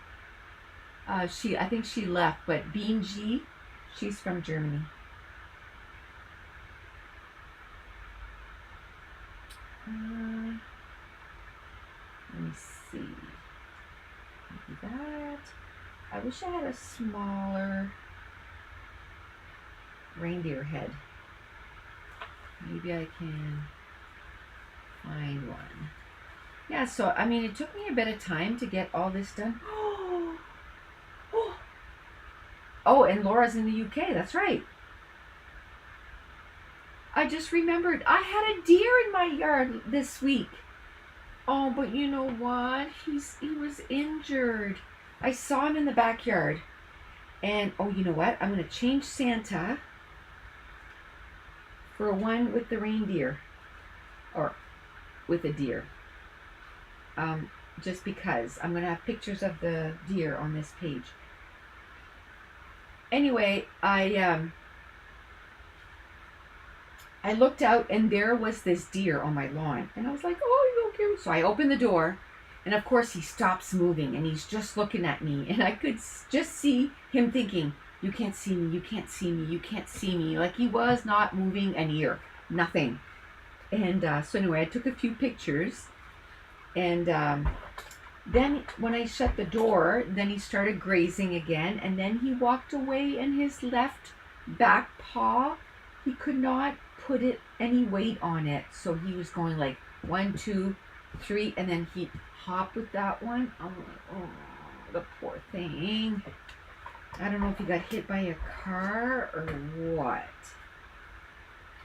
I think she left, but Bean G, she's from Germany. Let me see. Maybe that. I wish I had a smaller reindeer head. Maybe I can find one. Yeah, so I mean, it took me a bit of time to get all this done. Oh, and Laura's in the UK. That's right. I just remembered I had a deer in my yard this week. Oh, but you know what? He was injured. I saw him in the backyard. And oh, you know what? I'm going to change Santa for one with the reindeer, or with a deer. Just because I'm going to have pictures of the deer on this page. Anyway, I looked out and there was this deer on my lawn, and I was like, oh, he's so cute. So I opened the door, and of course he stops moving, and he's just looking at me, and I could just see him thinking, you can't see me, you can't see me, you can't see me. Like, he was not moving an ear, nothing. And so anyway, I took a few pictures, and then when I shut the door, then he started grazing again, and then he walked away, and his left back paw, he could not put any weight on it, so he was going like 1, 2, 3, and then he hopped with that one. I'm like, oh, the poor thing. I don't know if he got hit by a car or what.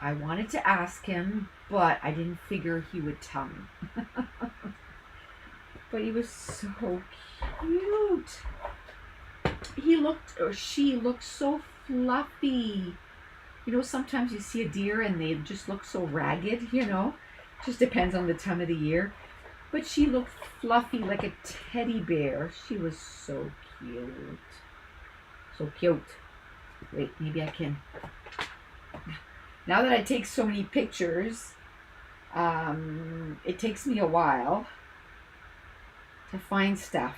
I wanted to ask him, but I didn't figure he would tell me. But he was so cute. She looked so fluffy. You know, sometimes you see a deer and they just look so ragged, you know. Just depends on the time of the year. But she looked fluffy like a teddy bear. She was so cute. So cute. Wait, maybe I can. Now that I take so many pictures, it takes me a while to find stuff.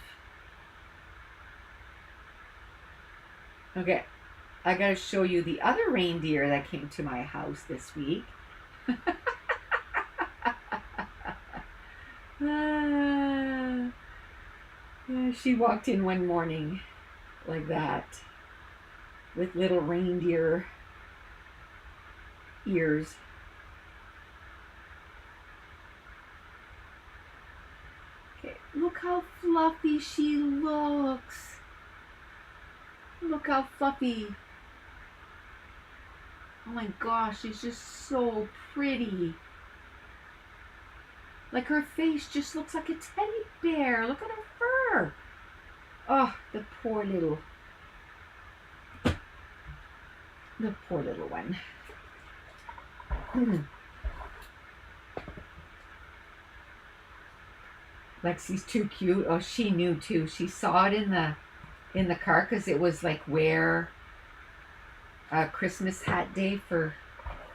Okay. I gotta show you the other reindeer that came to my house this week. She walked in one morning like that with little reindeer ears. Okay, look how fluffy she looks. Look how fluffy. Oh my gosh, she's just so pretty. Like, her face just looks like a teddy bear. Look at her fur. Oh, the poor little one. Lexi's too cute. Oh, she knew too. She saw it in the car because it was like wear Christmas hat day for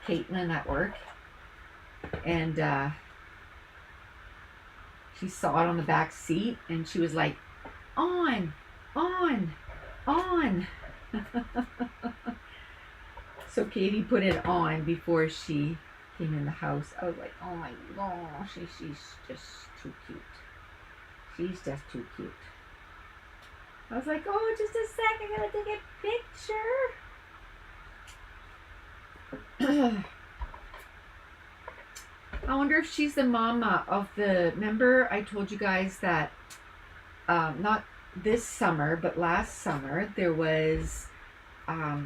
Caitlin at work, and she saw it on the back seat, and she was like, on. So Katie put it on before she came in the house. I was like, oh my gosh, she's just too cute. She's just too cute. I was like, oh, just a sec, I gotta take a picture. I wonder if she's the mama of the, remember I told you guys that not this summer, but last summer, there was a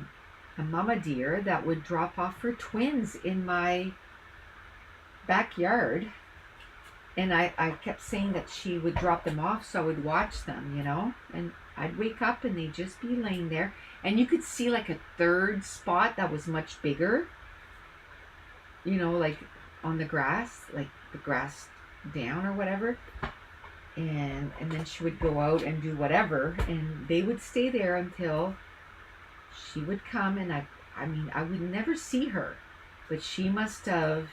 mama deer that would drop off her twins in my backyard. And I kept saying that she would drop them off so I would watch them, you know. And I'd wake up and they'd just be laying there. And you could see like a third spot that was much bigger. You know, like on the grass, like the grass down or whatever. And then she would go out and do whatever. And they would stay there until she would come, and I mean, I would never see her, but she must have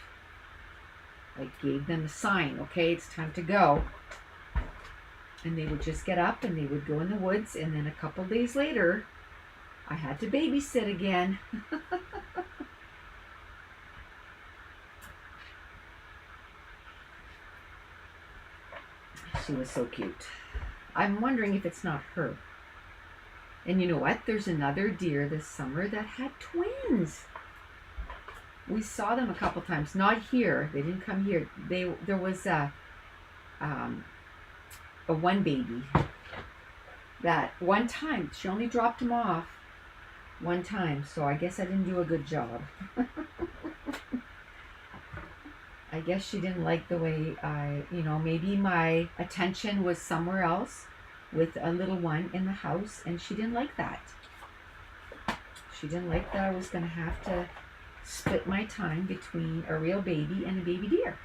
like gave them a sign, okay, it's time to go. And they would just get up and they would go in the woods, and then a couple days later, I had to babysit again. She was so cute. I'm wondering if it's not her. And you know what? There's another deer this summer that had twins. We saw them a couple times. Not here. They didn't come here. There was a one baby that one time, she only dropped him off one time, so I guess I didn't do a good job. I guess she didn't like the way maybe my attention was somewhere else with a little one in the house, and she didn't like that. She didn't like that I was going to have to split my time between a real baby and a baby deer.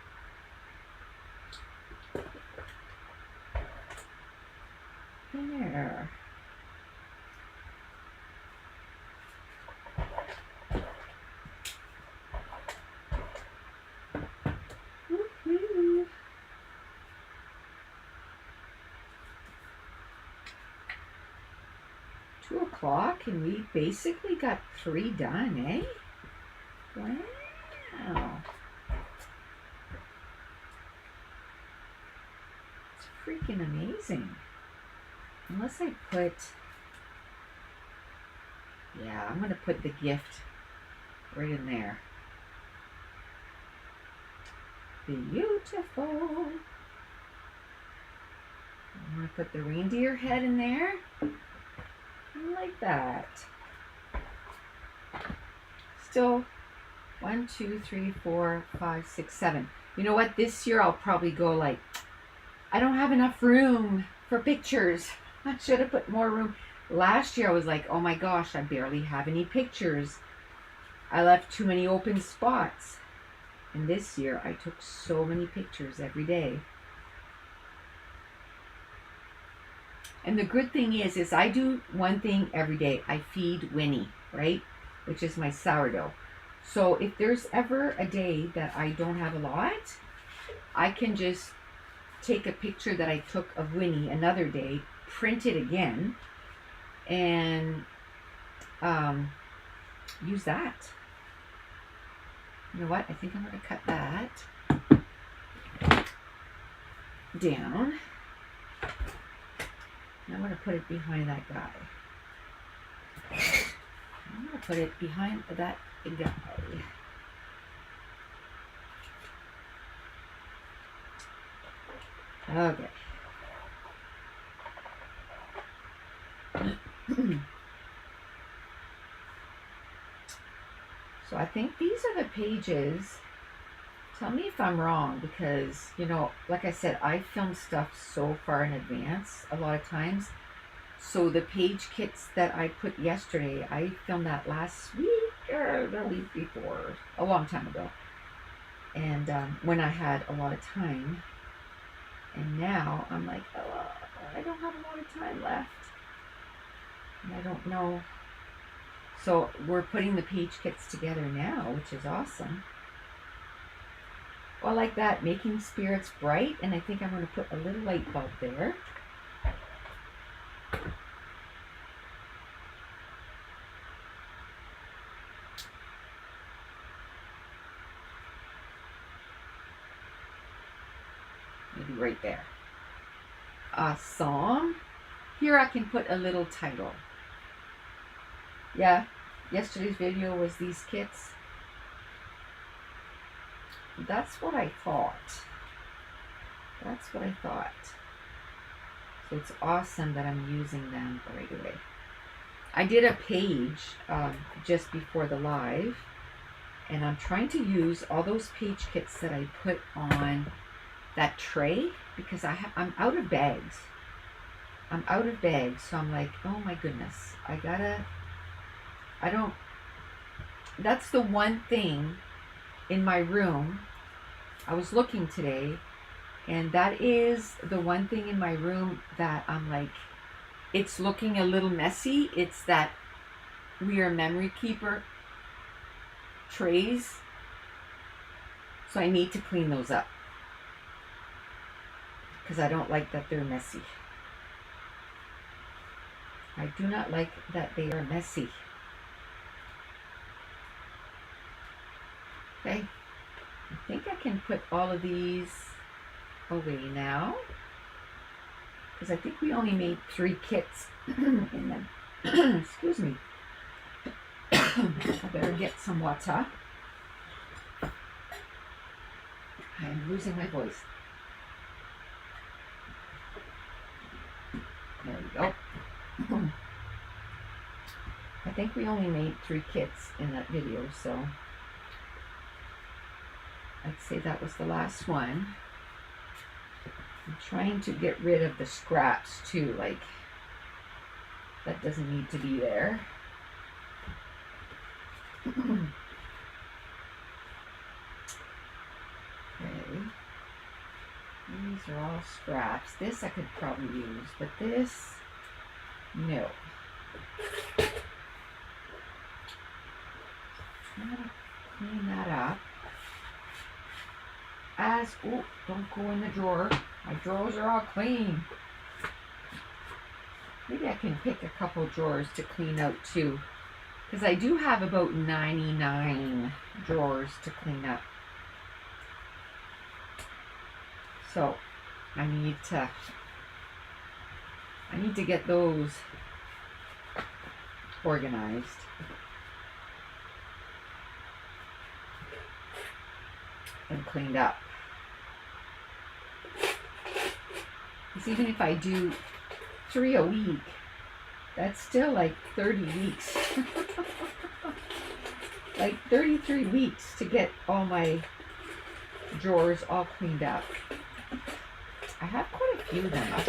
There. Woo-hoo. 2 o'clock, and we basically got 3 done, eh? Wow. It's freaking amazing. Unless I put, yeah, I'm going to put the gift right in there. Beautiful. I'm going to put the reindeer head in there. Like that. Still 1, 2, 3, 4, 5, 6, 7. You know what? This year I'll probably go like, I don't have enough room for pictures. I should have put more room. Last year I was like, oh my gosh, I barely have any pictures. I left too many open spots. And this year I took so many pictures every day. And the good thing is I do one thing every day. I feed Winnie, right? Which is my sourdough. So if there's ever a day that I don't have a lot, I can just take a picture that I took of Winnie another day, print it again, and use that. You know what? I think I'm going to cut that down. I'm going to put it behind that guy. I'm going to put it behind that guy. Okay. So I think these are the pages. Tell me if I'm wrong, because, you know, like I said, I film stuff so far in advance a lot of times. So the page kits that I put yesterday, I filmed that last week or the week before, a long time ago. And when I had a lot of time. And now I'm like, oh, I don't have a lot of time left. And I don't know. So we're putting the page kits together now, which is awesome. Well, like that, making spirits bright, and I think I'm going to put a little light bulb there. Maybe right there. A psalm. Here I can put a little title. Yeah, yesterday's video was these kits. That's what I thought. That's what I thought. So it's awesome that I'm using them right away. I did a page just before the live, and I'm trying to use all those page kits that I put on that tray because I'm out of bags. I'm out of bags, so I'm like, oh my goodness, that's the one thing in my room. I was looking today, and that is the one thing in my room that I'm like, it's looking a little messy. It's that we are memory keeper trays. So I need to clean those up because I don't like that they're messy. I do not like that they are messy. Okay, I think I can put all of these away now because I think we only made 3 kits in them. Excuse me. I better get some water. I am losing my voice. There we go. I think we only made 3 kits in that video, so I'd say that was the last one. I'm trying to get rid of the scraps too, like that doesn't need to be there. Okay. These are all scraps. This I could probably use, but this, no. Try to clean that up. Oh, don't go in the drawer. My drawers are all clean. Maybe I can pick a couple drawers to clean out too, because I do have about 99 drawers to clean up. So I need to get those organized. And cleaned up. Because even if I do 3 a week, that's still like 30 weeks. Like 33 weeks to get all my drawers all cleaned up. I have quite a few of them. I'd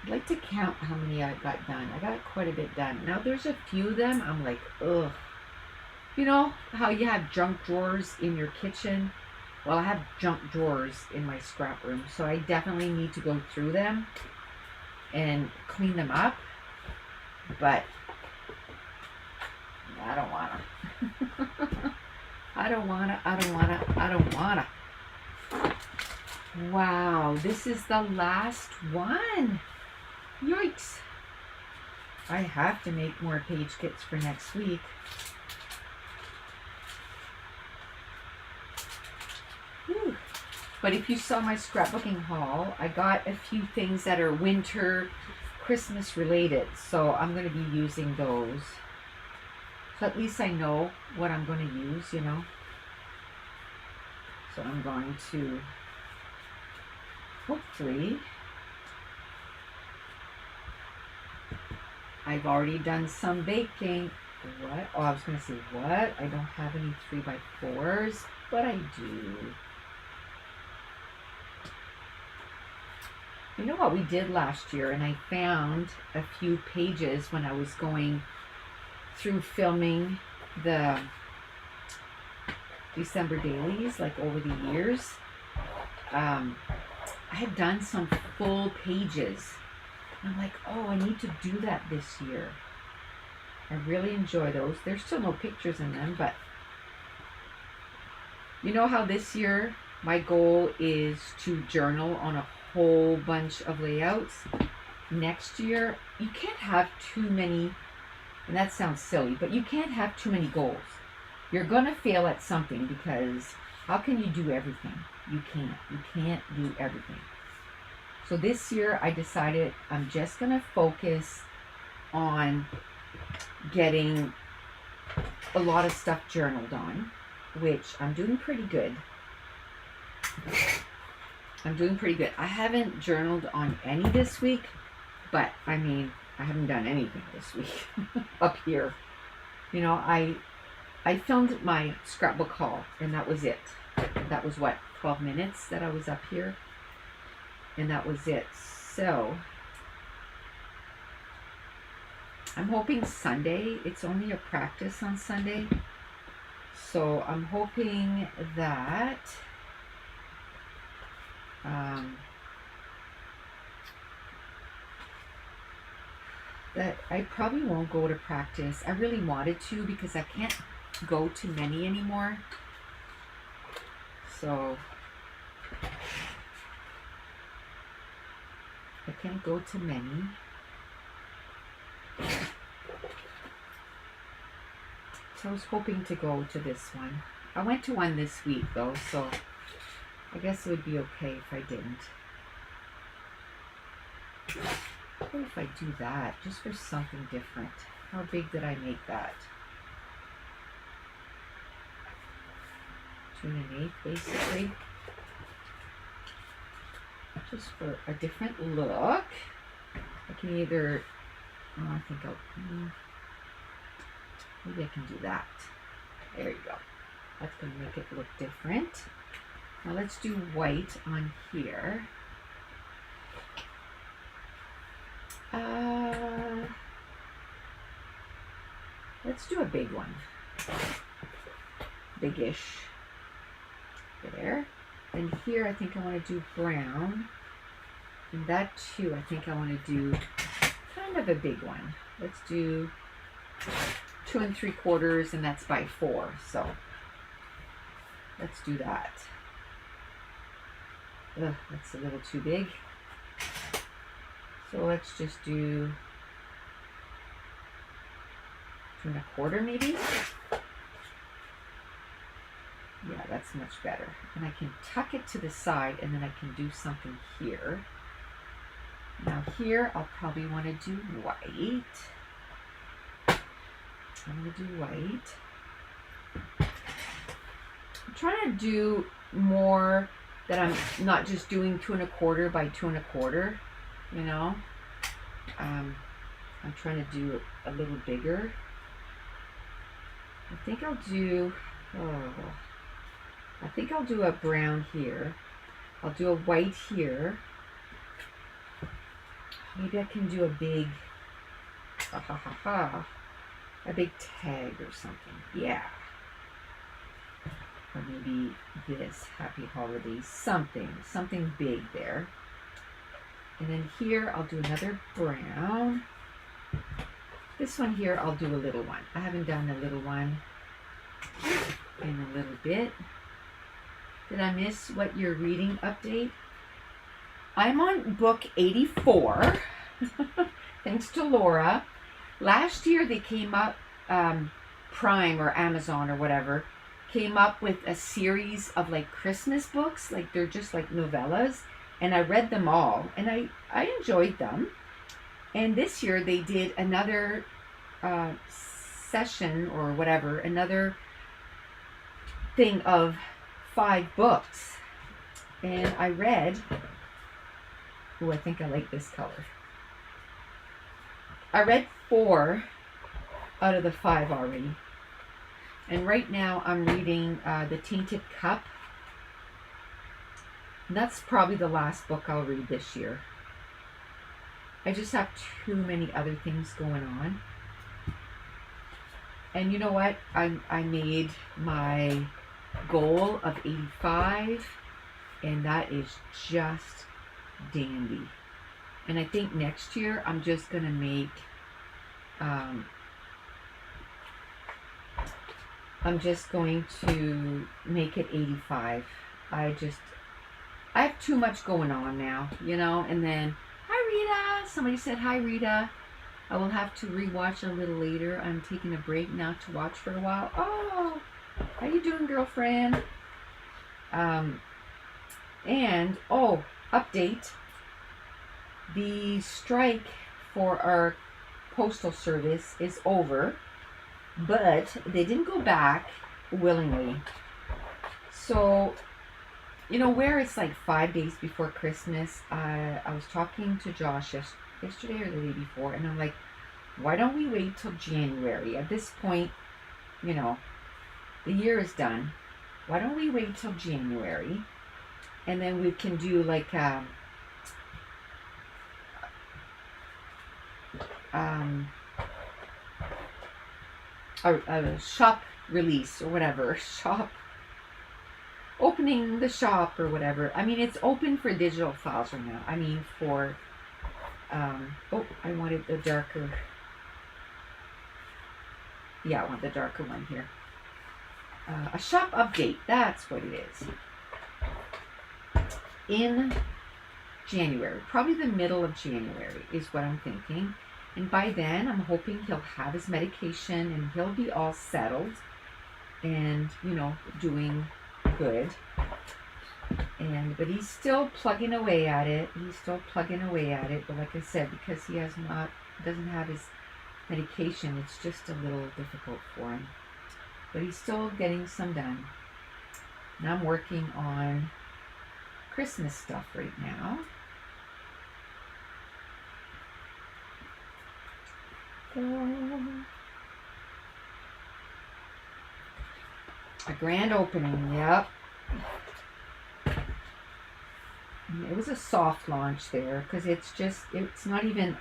like to count how many I got done. I got quite a bit done. Now there's a few of them I'm like, ugh. You know how you have junk drawers in your kitchen? Well, I have junk drawers in my scrap room, so I definitely need to go through them and clean them up. But I don't wanna. I don't wanna. Wow, this is the last one. Yikes. I have to make more page kits for next week. Whew. But if you saw my scrapbooking haul, I got a few things that are winter, Christmas related. So I'm going to be using those. So at least I know what I'm going to use, you know. So I'm going to hopefully, I've already done some baking. What? Oh, I was going to say what? I don't have any 3x4s, but I do. You know what we did last year, and I found a few pages when I was going through filming the December dailies, like over the years. I had done some full pages. And I'm like, oh, I need to do that this year. I really enjoy those. There's still no pictures in them, but you know how this year my goal is to journal on a whole bunch of layouts. Next year, you can't have too many, and that sounds silly, but you can't have too many goals. You're going to fail at something because how can you do everything? You can't. You can't do everything. So this year, I decided I'm just going to focus on getting a lot of stuff journaled on, which I'm doing pretty good. I haven't journaled on any this week, but I mean, I haven't done anything this week up here. You know, I filmed my scrapbook haul, and that was it. That was what, 12 minutes that I was up here, and that was it. So I'm hoping Sunday, it's only a practice on Sunday, so I'm hoping that that I probably won't go to practice. I really wanted to because I can't go to many anymore. So I can't go to many. So I was hoping to go to this one. I went to one this week though, so I guess it would be okay if I didn't. What if I do that just for something different? How big did I make that? 2 1/8 basically. Just for a different look. I can either, oh, I think maybe I can do that. There you go. That's going to make it look different. Now let's do white on here. Let's do a big one. Biggish. There. And here I think I want to do brown. And that too, I think I want to do kind of a big one. Let's do 2 3/4, and that's by 4. So let's do that. Ugh, that's a little too big. So let's just do 2 1/4 maybe. Yeah, that's much better. And I can tuck it to the side, and then I can do something here. Now here I'll probably want to do white. I'm going to do white. I'm trying to do more that I'm not just doing 2 1/4 by 2 1/4, you know. I'm trying to do it a little bigger. I think I'll do, I think I'll do a brown here. I'll do a white here. Maybe I can do a big, a big tag or something. Yeah. Or maybe this, Happy Holidays, something big there. And then here I'll do another brown. This one here I'll do a little one. I haven't done a little one in a little bit. Did I miss what you're reading update? I'm on book 84. Thanks to Laura. Last year they came up, Prime or Amazon or whatever, came up with a series of like Christmas books. Like they're just like novellas. And I read them all. And I enjoyed them. And this year they did another session or whatever, another thing of 5 books. And I read, I think I like this color. I read 4 out of the 5 already. And right now I'm reading The Tainted Cup. And that's probably the last book I'll read this year. I just have too many other things going on. And you know what? I made my goal of 85, and that is just dandy. And I think next year I'm just gonna make I'm just going to make it 85. I have too much going on now, you know. And then, hi Rita, somebody said hi Rita. I will have to rewatch a little later. I'm taking a break now to watch for a while. Oh, how you doing, girlfriend? And oh, update. The strike for our postal service is over, but they didn't go back willingly. So, you know, where it's like 5 days before Christmas, I was talking to Josh yesterday or the day before, and I'm like, why don't we wait till January? At this point, you know, the year is done. Why don't we wait till January? And then we can do like a shop release or whatever. Opening the shop or whatever. I mean, it's open for digital files right now. I mean, for Oh, I wanted the darker. Yeah, I want the darker one here. A shop update. That's what it is. In January, probably the middle of January is what I'm thinking. And by then, I'm hoping he'll have his medication and he'll be all settled and, you know, doing good. But he's still plugging away at it. But like I said, because he doesn't have his medication, it's just a little difficult for him. But he's still getting some done. And I'm working on Christmas stuff right now. A grand opening, yep. It was a soft launch there because it's not even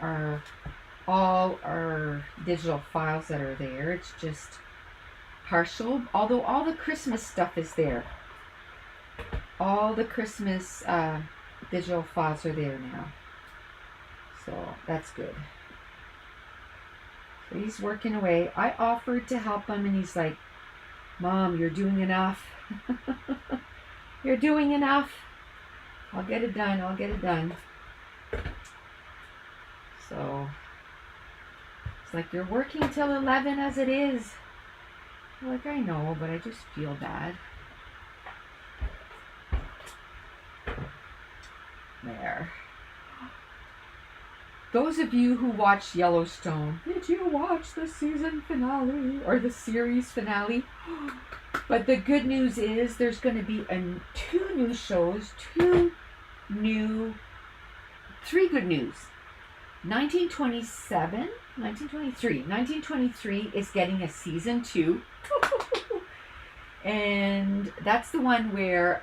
all our digital files that are there. It's just partial, although all the Christmas stuff is there. All the Christmas digital files are there now. So that's good. So he's working away. I offered to help him and he's like, Mom, you're doing enough. You're doing enough. I'll get it done. So it's like, you're working till 11 as it is. I'm like, I know, but I just feel bad. There. Those of you who watched Yellowstone, did you watch the season finale or the series finale? But the good news is there's going to be two new shows, three good news. 1923 is getting a season 2. And that's the one where,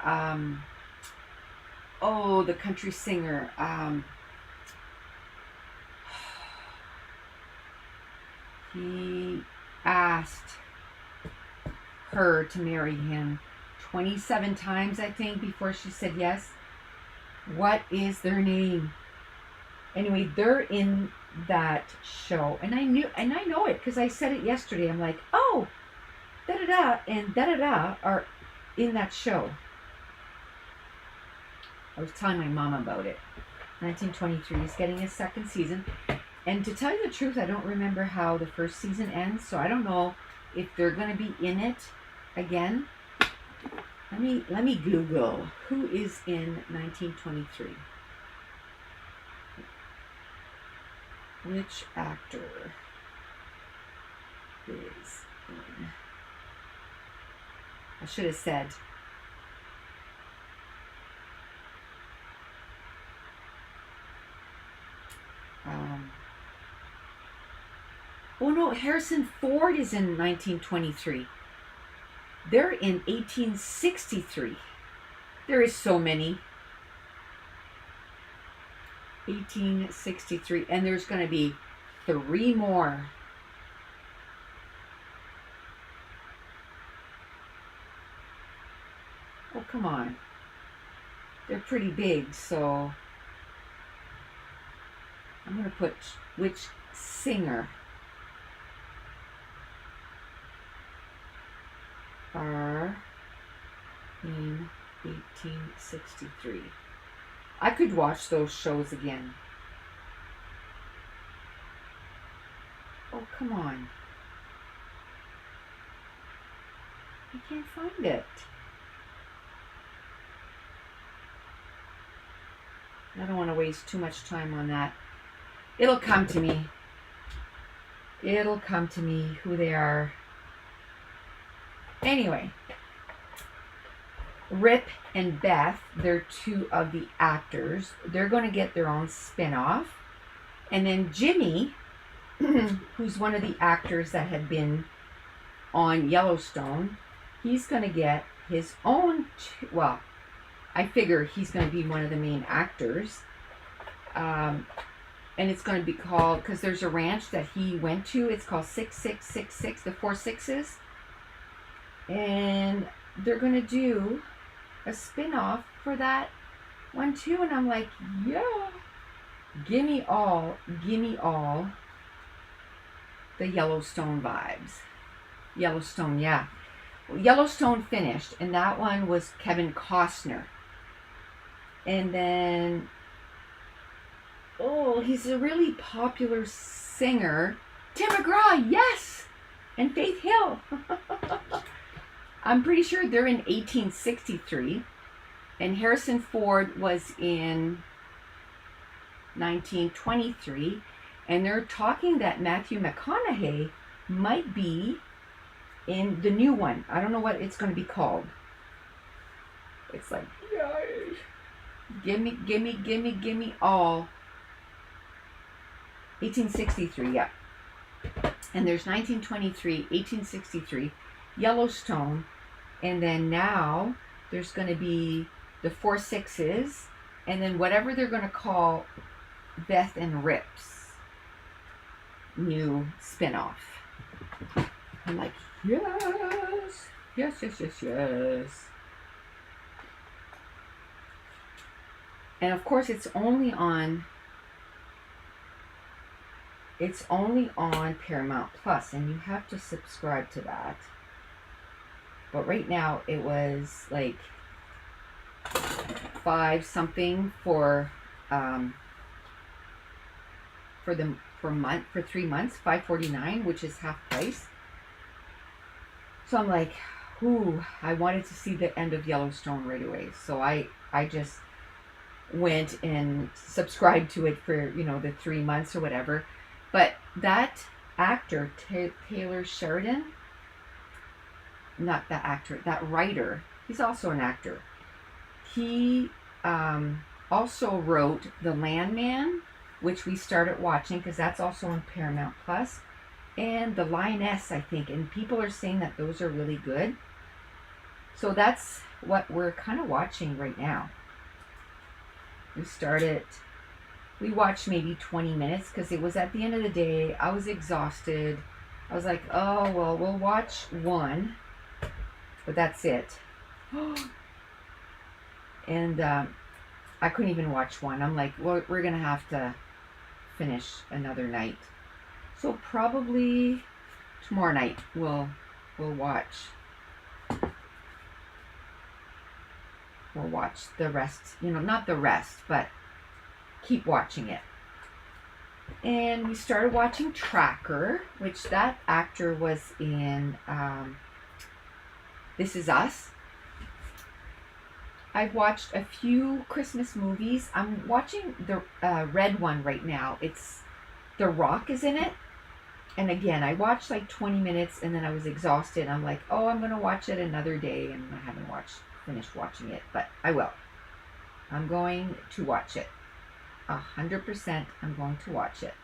the country singer, he asked her to marry him 27 times, I think, before she said yes. What is their name? Anyway, they're in that show, and I know it because I said it yesterday. I'm like, oh, da-da-da and da-da-da are in that show. I was telling my mom about it. 1923 is getting a second season. And to tell you the truth, I don't remember how the first season ends, so I don't know if they're going to be in it again. Let me Google who is in 1923. Which actor is in? I should have said. Oh no, Harrison Ford is in 1923. They're in 1863. There is so many. 1863. And there's going to be 3 more. Oh, come on. They're pretty big, so I'm going to put which singer are in 1863. I could watch those shows again. Oh, come on. I can't find it. I don't want to waste too much time on that. It'll come to me. It'll come to me who they are. Anyway, Rip and Beth, they're 2 of the actors. They're going to get their own spin-off. And then Jimmy, who's one of the actors that had been on Yellowstone, he's going to get his own, well, I figure he's going to be one of the main actors. And it's going to be called, because there's a ranch that he went to, it's called 6666, the 4 6s. And they're going to do a spin-off for that one too. And I'm like, gimme all the Yellowstone vibes. Yellowstone, yeah. Yellowstone finished, and that one was Kevin Costner. And then, oh, he's a really popular singer. Tim McGraw, yes! And Faith Hill. I'm pretty sure they're in 1863. And Harrison Ford was in 1923. And they're talking that Matthew McConaughey might be in the new one. I don't know what it's going to be called. It's like, yay. Gimme all. 1863, yeah. And there's 1923, 1863, Yellowstone, and then now there's going to be the 4 Sixes, and then whatever they're going to call Beth and Rip's new spin-off. I'm like, yes, yes, yes, yes, yes. And of course, it's only on Paramount Plus, and you have to subscribe to that. But right now, it was like $5 something for 3 months, $5.49, which is half price. So I'm like, ooh, I wanted to see the end of Yellowstone right away. So I just went and subscribed to it for, the 3 months or whatever. But that actor, Taylor Sheridan, not that actor, that writer, he's also an actor. He also wrote The Landman, which we started watching because that's also on Paramount Plus, and The Lioness, I think. And people are saying that those are really good. So that's what we're kind of watching right now. We watched maybe 20 minutes because it was at the end of the day. I was exhausted. I was like, oh, well, we'll watch one, but that's it. And I couldn't even watch one. I'm like, well, we're going to have to finish another night. So probably tomorrow night we'll watch. We'll watch the rest, not the rest, but keep watching it. And we started watching Tracker, which that actor was in This Is Us. I've watched a few Christmas movies. I'm watching the red one right now. It's The Rock is in it. And again, I watched like 20 minutes and then I was exhausted. I'm like, oh, I'm going to watch it another day. And I haven't finished watching it, but I will. I'm going to watch it. 100% I'm going to watch it.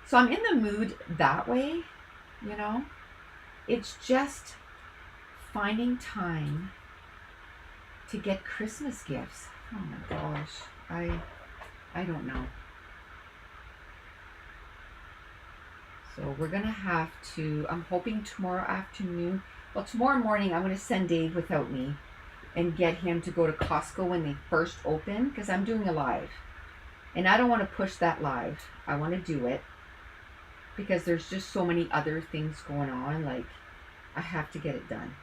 So I'm in the mood that way, It's just finding time to get Christmas gifts. Oh my gosh. I don't know. So we're going to have to, I'm hoping tomorrow morning I'm going to send Dave without me and get him to go to Costco when they first open, because I'm doing a live. And I don't want to push that live. I want to do it because there's just so many other things going on. Like, I have to get it done.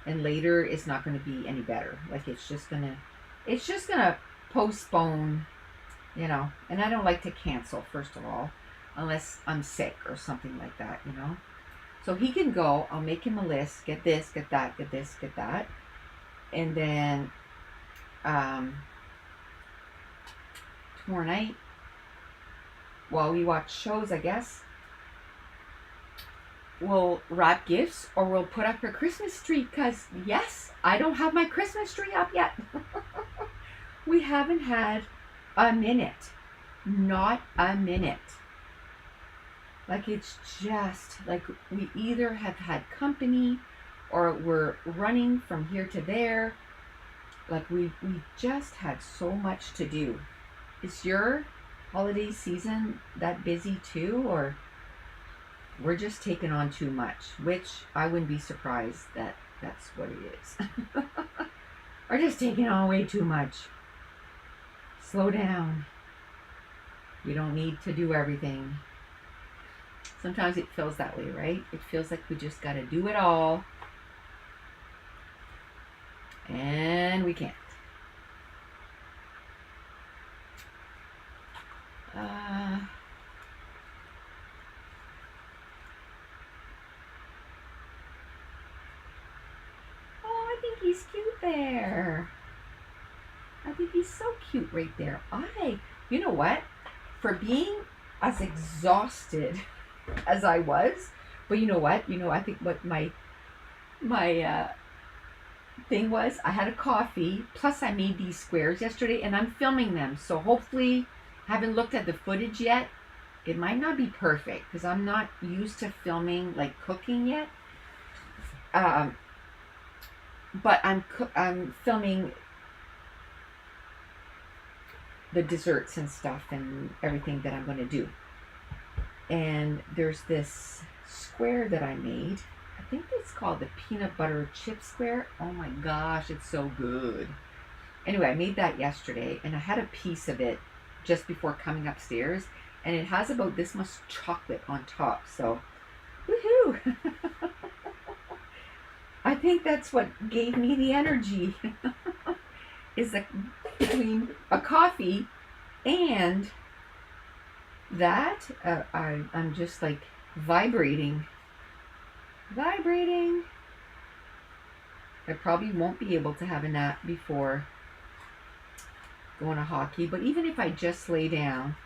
And later it's not going to be any better. Like, it's just going to postpone, And I don't like to cancel, first of all, unless I'm sick or something like that, So he can go. I'll make him a list. Get this, get that, get this, get that. And then tomorrow night, while we watch shows, I guess, we'll wrap gifts or we'll put up our Christmas tree, because, yes, I don't have my Christmas tree up yet. We haven't had a minute. Not a minute. Like, it's just like we either have had company or we're running from here to there. Like, we just had so much to do. Is your holiday season that busy too, or we're just taking on too much? Which I wouldn't be surprised that that's what it is. are just taking on way too much. Slow down. You don't need to do everything. Sometimes it feels that way, right? It feels like we just got to do it all. And we can't. I think he's cute there. I think he's so cute right there. You know what? For being as exhausted as I was, but you know what? I think what my thing was, I had a coffee, plus I made these squares yesterday, and I'm filming them. So hopefully, haven't looked at the footage yet. It might not be perfect because I'm not used to filming like cooking yet. But I'm filming the desserts and stuff and everything that I'm going to do. And there's this square that I made. I think it's called the peanut butter chip square. Oh my gosh, it's so good. Anyway, I made that yesterday, and I had a piece of it just before coming upstairs, and it has about this much chocolate on top. So, woohoo! I think that's what gave me the energy. Is that between a coffee and that, I'm just like vibrating. I probably won't be able to have a nap before going to hockey, but even if I just lay down,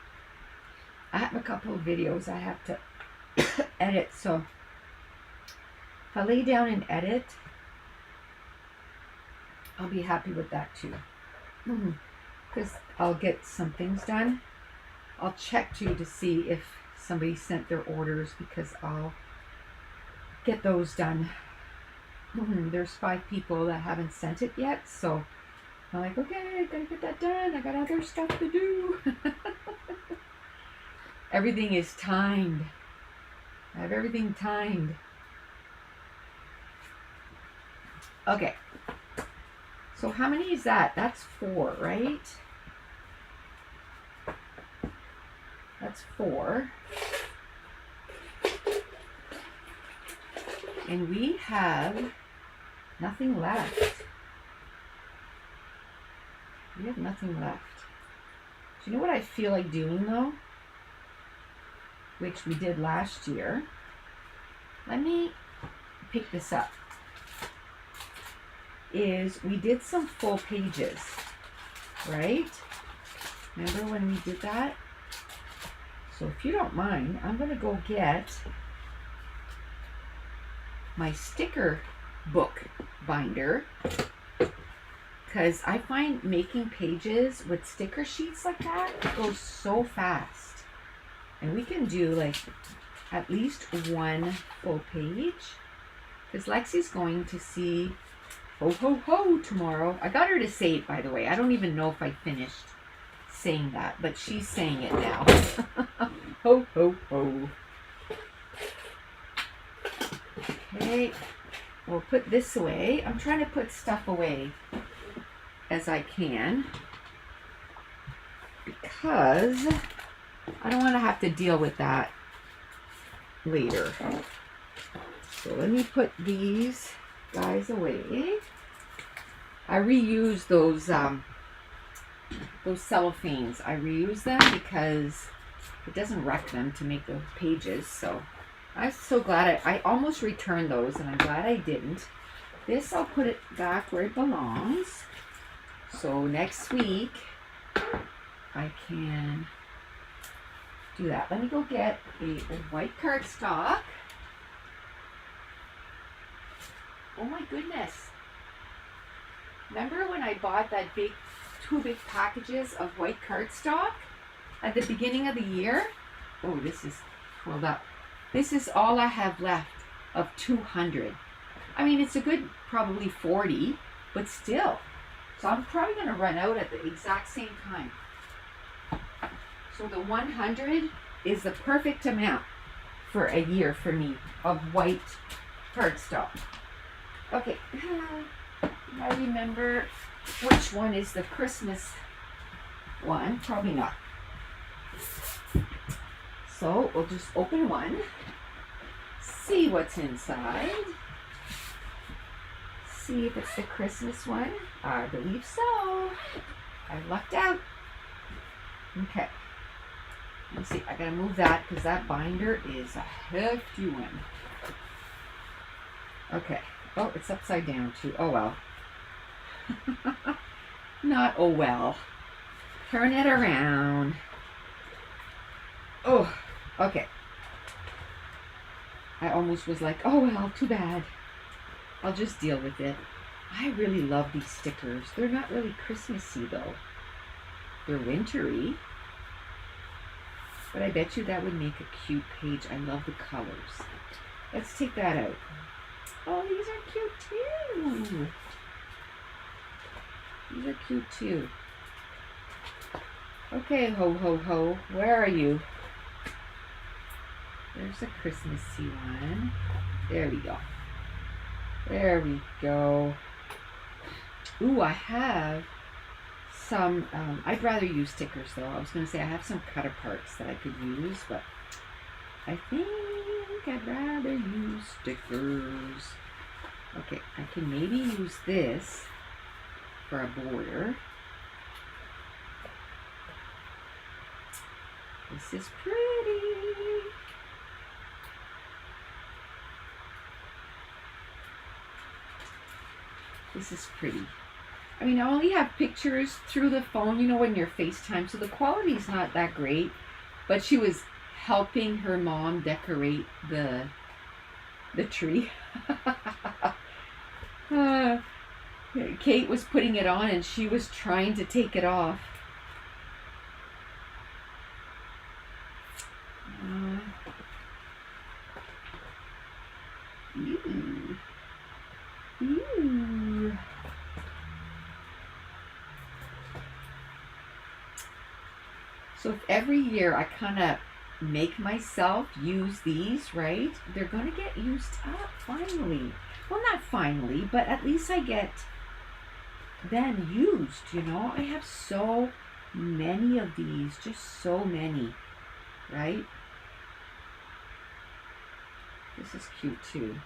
I have a couple of videos I have to edit, so if I lay down and edit, I'll be happy with that too, because I'll get some things done. I'll check too to see if somebody sent their orders, because I'll get those done. There's 5 people that haven't sent it yet, so I'm like, okay, I gotta get that done. I got other stuff to do. Everything is timed. I have everything timed. Okay. So how many is that? That's 4, right? That's 4. And we have nothing left. We have nothing left. Do you know what I feel like doing though? Which we did last year. Let me pick this up. Is we did some full pages, right? Remember when we did that? So if you don't mind, I'm going to go get my sticker book binder, because I find making pages with sticker sheets like that goes so fast. And we can do like at least 1 full page, because Lexi's going to see Ho Ho Ho tomorrow. I got her to say it, by the way. I don't even know if I finished saying that, but she's saying it now. Ho Ho Ho. Okay, we'll put this away. I'm trying to put stuff away as I can, because I don't want to have to deal with that later. So let me put these guys away. I reuse those cellophanes. I reuse them because it doesn't wreck them to make those pages. So I'm so glad I almost returned those, and I'm glad I didn't. This, I'll put it back where it belongs. So next week I can do that. Let me go get a white cardstock. Oh my goodness. Remember when I bought that 2 big packages of white cardstock at the beginning of the year? Oh, this is curled up. This is all I have left of 200. I mean, it's a good probably 40, but still. So I'm probably going to run out at the exact same time. So the 100 is the perfect amount for a year for me of white cardstock. Okay, I remember which one is the Christmas one. Probably not. So we'll just open one, see what's inside, see if it's the Christmas one. I believe so. I lucked out. Okay. Let's see. I gotta move that because that binder is a hefty one. Okay. Oh, it's upside down too. Oh well. Not oh well. Turn it around. Oh, okay. I almost was like, oh well, too bad. I'll just deal with it. I really love these stickers. They're not really Christmassy though. They're wintry. But I bet you that would make a cute page. I love the colors. Let's take that out. Oh, these are cute too. These are cute too. Okay, ho, ho, ho. Where are you? There's a Christmassy one. There we go. There we go. Ooh, I have some, I'd rather use stickers though. I was going to say I have some cut aparts that I could use, but I think I'd rather use stickers. Okay, I can maybe use this for a border. This is pretty. This is pretty. I mean, I only have pictures through the phone, you know, when you're FaceTime, so the quality's not that great. But she was helping her mom decorate the tree. Kate was putting it on and she was trying to take it off. Ew. Ew. So if every year I kind of make myself use these, right? They're going to get used up finally. Well, not finally, but at least I get them used, you know? I have so many of these, just so many, right? This is cute too.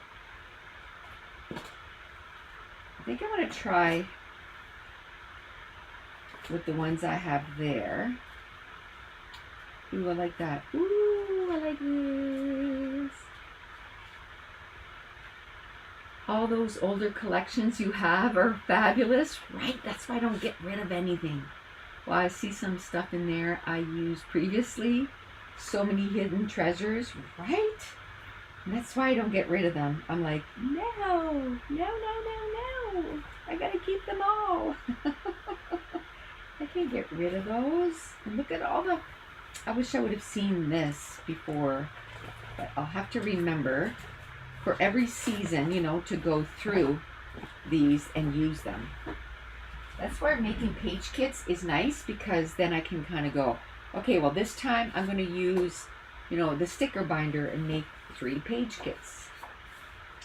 I think I'm going to try with the ones I have there. Ooh, I like that. Ooh, I like this. All those older collections you have are fabulous, right? That's why I don't get rid of anything. Well, I see some stuff in there I used previously. So many hidden treasures, right? And that's why I don't get rid of them. I'm like, no. I gotta keep them all. I can't get rid of those. And look at all the... I wish I would have seen this before, but I'll have to remember for every season, you know, to go through these and use them. That's why making page kits is nice, because then I can kind of go, okay, well this time I'm going to use, you know, the sticker binder and make 3 page kits.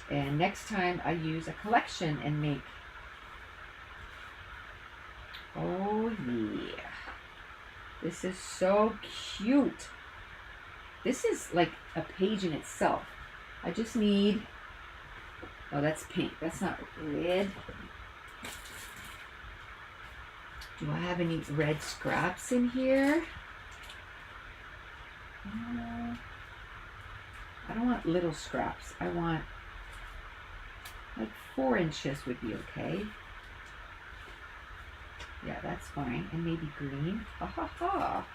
And next time I use a collection and make, oh yeah. This is so cute. This is like a page in itself. I just need, oh, that's pink. That's not red. Do I have any red scraps in here? I don't want little scraps. I want like 4 inches would be okay. Yeah, that's fine. And maybe green. Ha ha ha.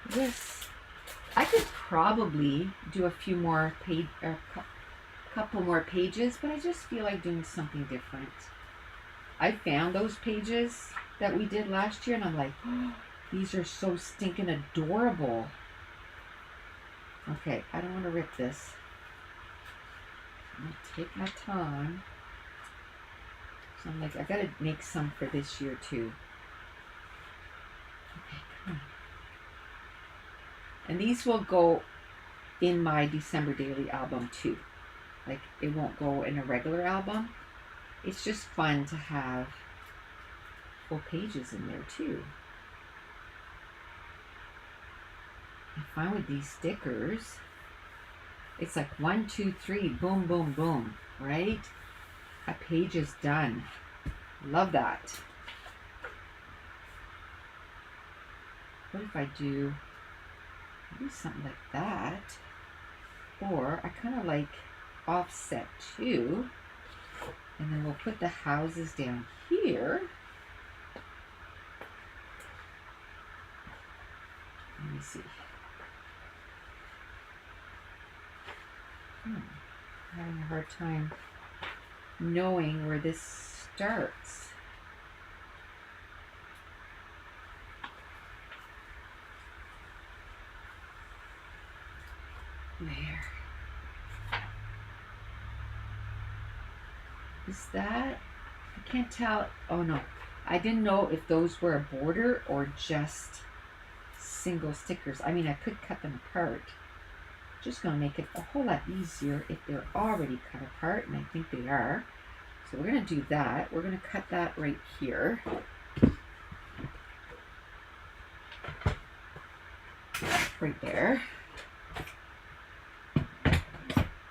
This, I could probably do a few more page, or couple more pages, but I just feel like doing something different. I found those pages that we did last year and I'm like, oh, these are so stinking adorable. Okay, I don't want to rip this. I'm going to take my time. So I'm like, I gotta make some for this year too. Okay, come on. And these will go in my December daily album too. Like, it won't go in a regular album. it's just fun to have full pages in there too. I find with these stickers, it's like 1, 2, 3, boom, boom, boom, right? A page is done. Love that. What if I do something like that? Or I kind of like offset too. And then we'll put the houses down here. Let me see. I'm having a hard time knowing where this starts. There. Is that? I can't tell. Oh no. I didn't know if those were a border or just single stickers. I mean, I could cut them apart. Just going to make it a whole lot easier if they're already cut apart, and I think they are. So we're going to do that. We're going to cut that right here. Right there.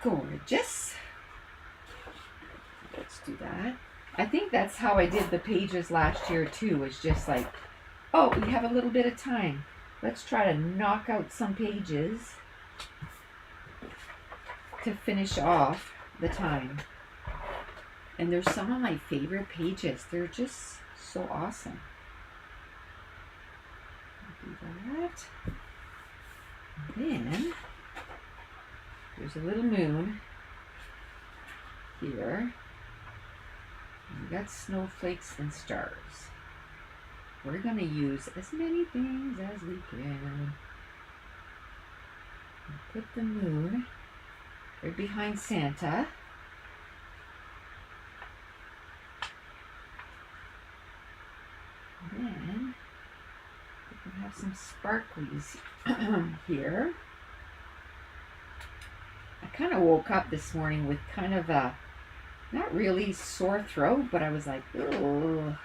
Gorgeous. Let's do that. I think that's how I did the pages last year too, was just like, oh, we have a little bit of time. Let's try to knock out some pages to finish off the time. And there's some of my favorite pages. They're just so awesome. Do that. And then there's a little moon here. And we got snowflakes and stars. We're going to use as many things as we can. Put the moon right behind Santa. And then we can have some sparklies here. I kind of woke up this morning with kind of a, not really sore throat, but I was like, oh,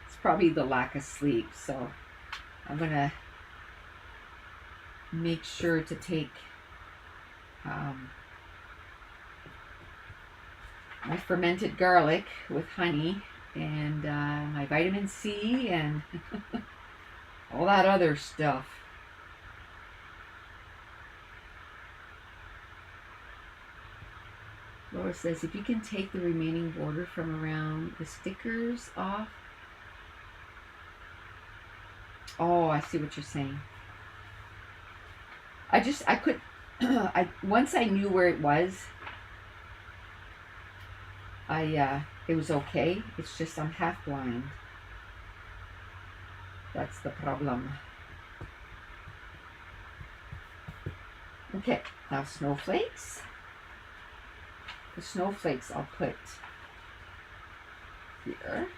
it's probably the lack of sleep. So I'm going to make sure to take my fermented garlic with honey and my vitamin C and all that other stuff. Laura says, if you can take the remaining border from around the stickers off. Oh, I see what you're saying. I could, once I knew where it was, it was okay. It's just I'm half blind. That's the problem. Okay, now snowflakes. The snowflakes I'll put here.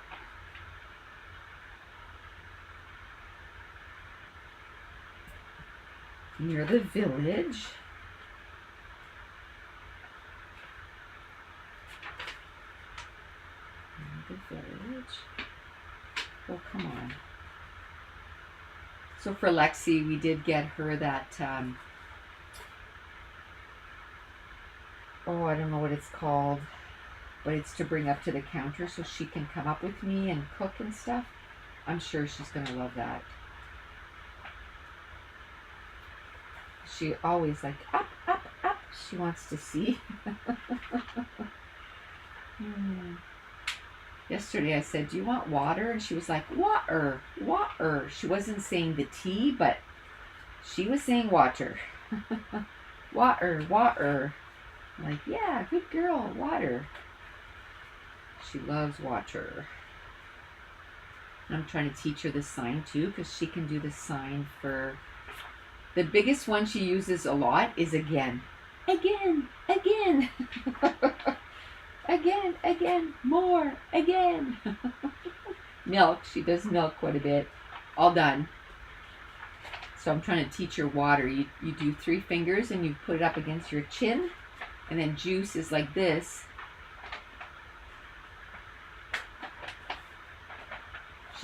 Near the village. Near the village. Oh, come on. So for Lexi, we did get her that, oh, I don't know what it's called, but it's to bring up to the counter so she can come up with me and cook and stuff. I'm sure she's going to love that. She always like, up, up, up. She wants to see. Yesterday I said, do you want water? And she was like, water, water. She wasn't saying the T, but she was saying water. Water, water. I'm like, yeah, good girl, water. She loves water. I'm trying to teach her this sign too, because she can do the sign for... The biggest one she uses a lot is again. Again, again. Again, again, more, again. Milk, she does milk quite a bit. All done. So I'm trying to teach her water. You do 3 fingers and you put it up against your chin. And then juice is like this.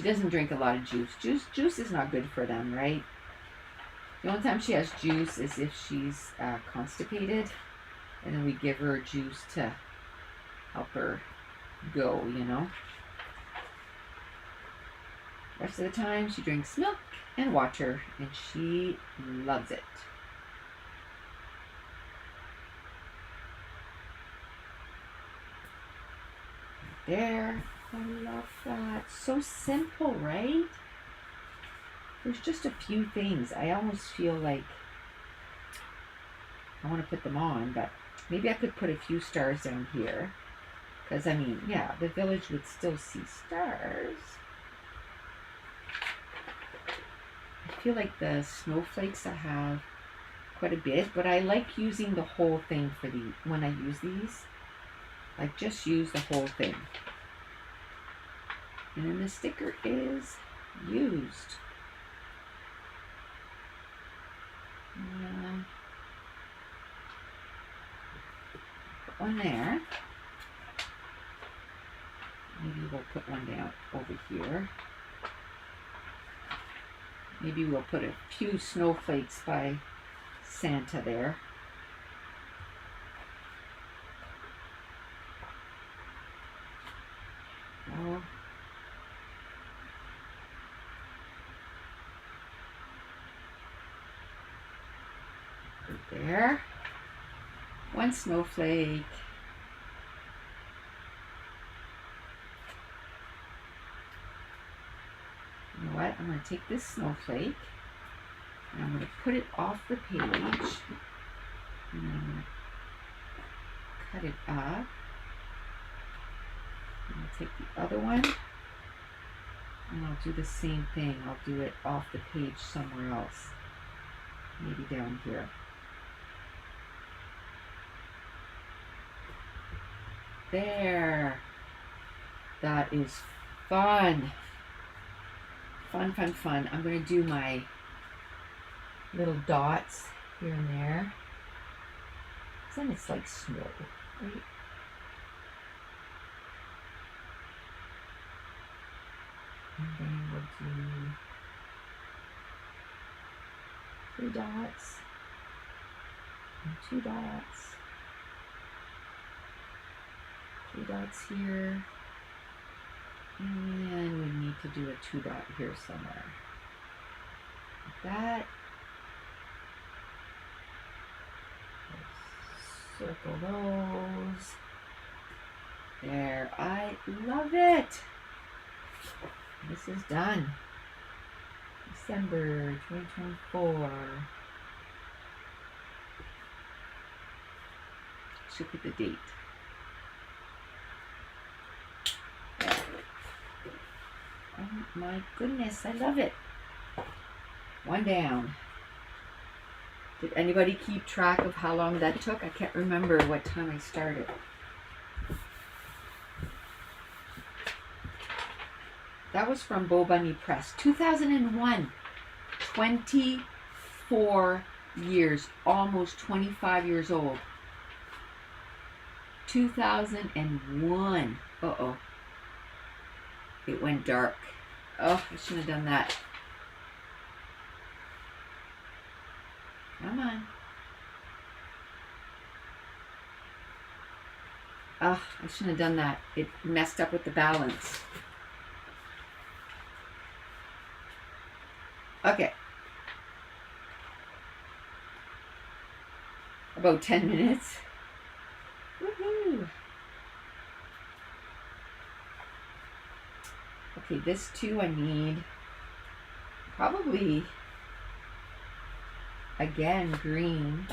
She doesn't drink a lot of juice. Juice is not good for them, right? The only time she has juice is if she's constipated, and then we give her juice to help her go, you know. Rest of the time, she drinks milk and water, and she loves it. There. I love that. So simple, right? There's just a few things. I almost feel like I want to put them on, but maybe I could put a few stars down here. Because, I mean, yeah, the village would still see stars. I feel like the snowflakes I have quite a bit, but I like using the whole thing for when I use these. Like, just use the whole thing. And then the sticker is used. Put one there. Maybe we'll put one down over here. Maybe we'll put a few snowflakes by Santa there. Oh. There. One snowflake. You know what? I'm going to take this snowflake and I'm going to put it off the page. And then I'm going to cut it up. I'm going to take the other one and I'll do the same thing. I'll do it off the page somewhere else. Maybe down here. There. That is fun. Fun, fun, fun. I'm going to do my little dots here and there. Then it's like snow, right? And then we'll do 3 dots and 2 dots. 2 dots here. And we need to do a 2 dot here somewhere. Like that. Circle those. There. I love it. This is done. December 2024. Should put the date. Oh my goodness, I love it. One down. Did anybody keep track of how long that took? I can't remember what time I started. That was from Bo Bunny Press. 2001. 24 years. Almost 25 years old. 2001. Uh-oh. It went dark. Oh, I shouldn't have done that. Come on. Oh, I shouldn't have done that. It messed up with the balance. Okay. About 10 minutes. Woohoo! Okay, this too I need probably, again, green.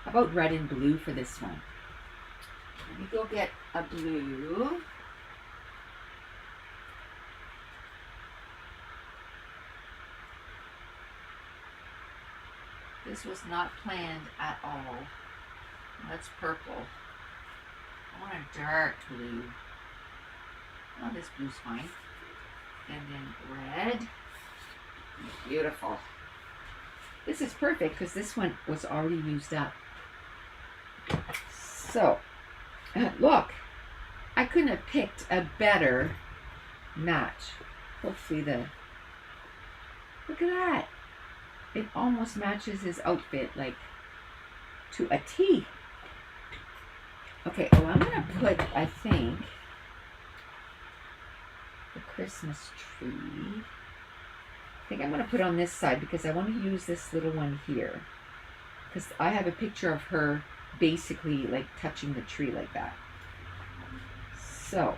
How about red and blue for this one? Let me go get a blue. This was not planned at all. That's purple. I want a dark blue. Oh, this blue's fine. And then red. Beautiful. This is perfect because this one was already used up. So, look, I couldn't have picked a better match. Hopefully look at that. It almost matches his outfit like to a T. Okay, oh, I'm gonna put, I think, the Christmas tree. I think I'm gonna put on this side because I want to use this little one here. Because I have a picture of her basically like touching the tree like that. So,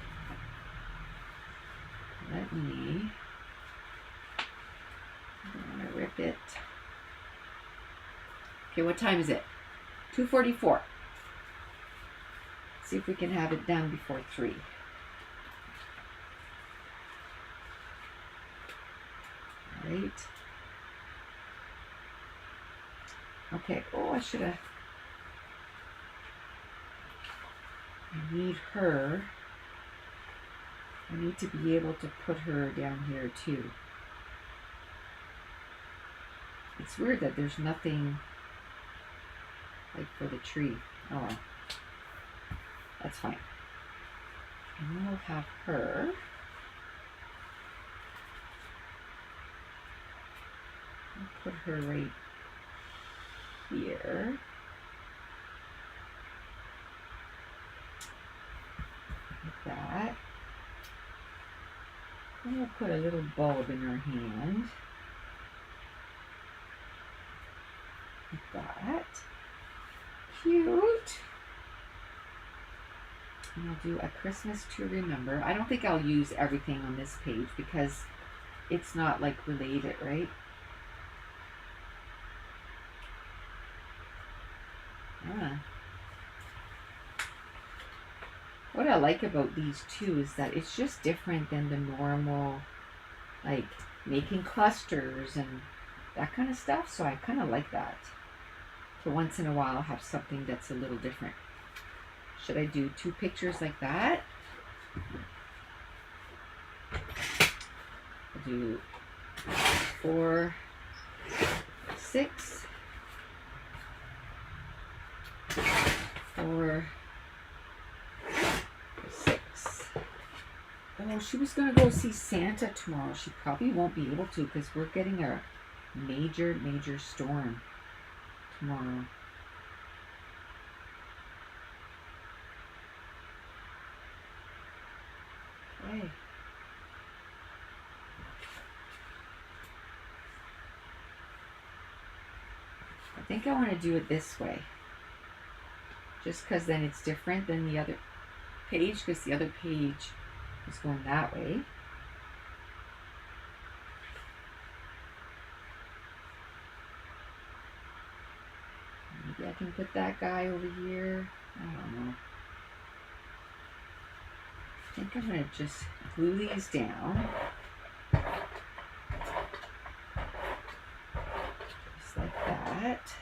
let me, I'm gonna rip it. Okay, what time is it? 2:44. See if we can have it done before 3. All right. Okay, oh, I should have, I need her. I need to be able to put her down here too. It's weird that there's nothing like for the tree. Oh well. That's fine. And then we'll have her. I'll put her right here. Like that. And we'll put a little bulb in her hand. Like that. Cute. And I'll do a Christmas to remember. I don't think I'll use everything on this page because it's not like related, right? What I like about these two is that it's just different than the normal, like making clusters and that kind of stuff. So I kind of like that. So once in a while, I'll have something that's a little different. Should I do 2 pictures like that? I'll do 4, 6, 4, 6. Oh, she was going to go see Santa tomorrow. She probably won't be able to because we're getting a major storm tomorrow. Okay. I think I want to do it this way. Just because then it's different than the other page, because the other page is going that way. Maybe I can put that guy over here. I don't know. I think I'm going to just glue these down. Just like that.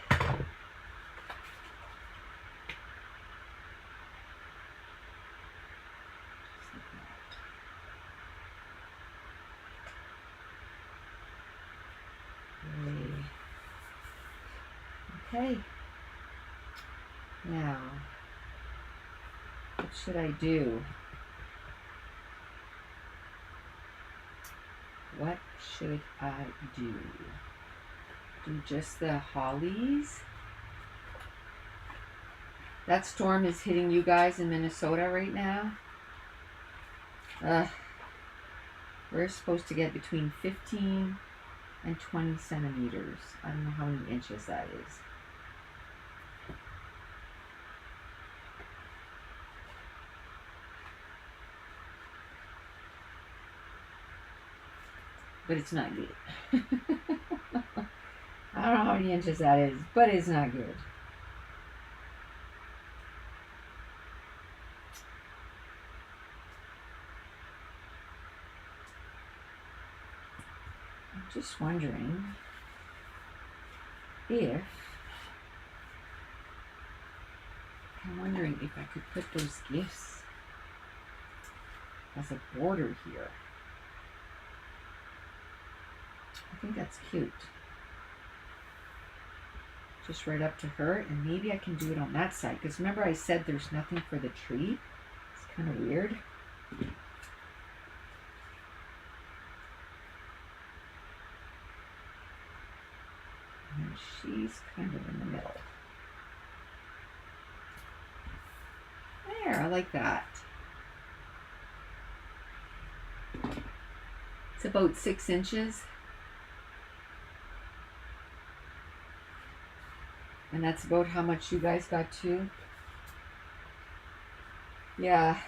Okay. Now, what should I do? What should I do? Do just the hollies? That storm is hitting you guys in Minnesota right now. We're supposed to get between 15 and 20 centimeters. I don't know how many inches that is. But it's not good. I don't know how many inches that is, but it's not good. I'm just wondering if I could put those gifts as a border here. I think that's cute. Just right up to her, and maybe I can do it on that side, because remember I said there's nothing for the tree? It's kind of weird. And she's kind of in the middle. There, I like that. It's about 6 inches. And that's about how much you guys got too. Yeah.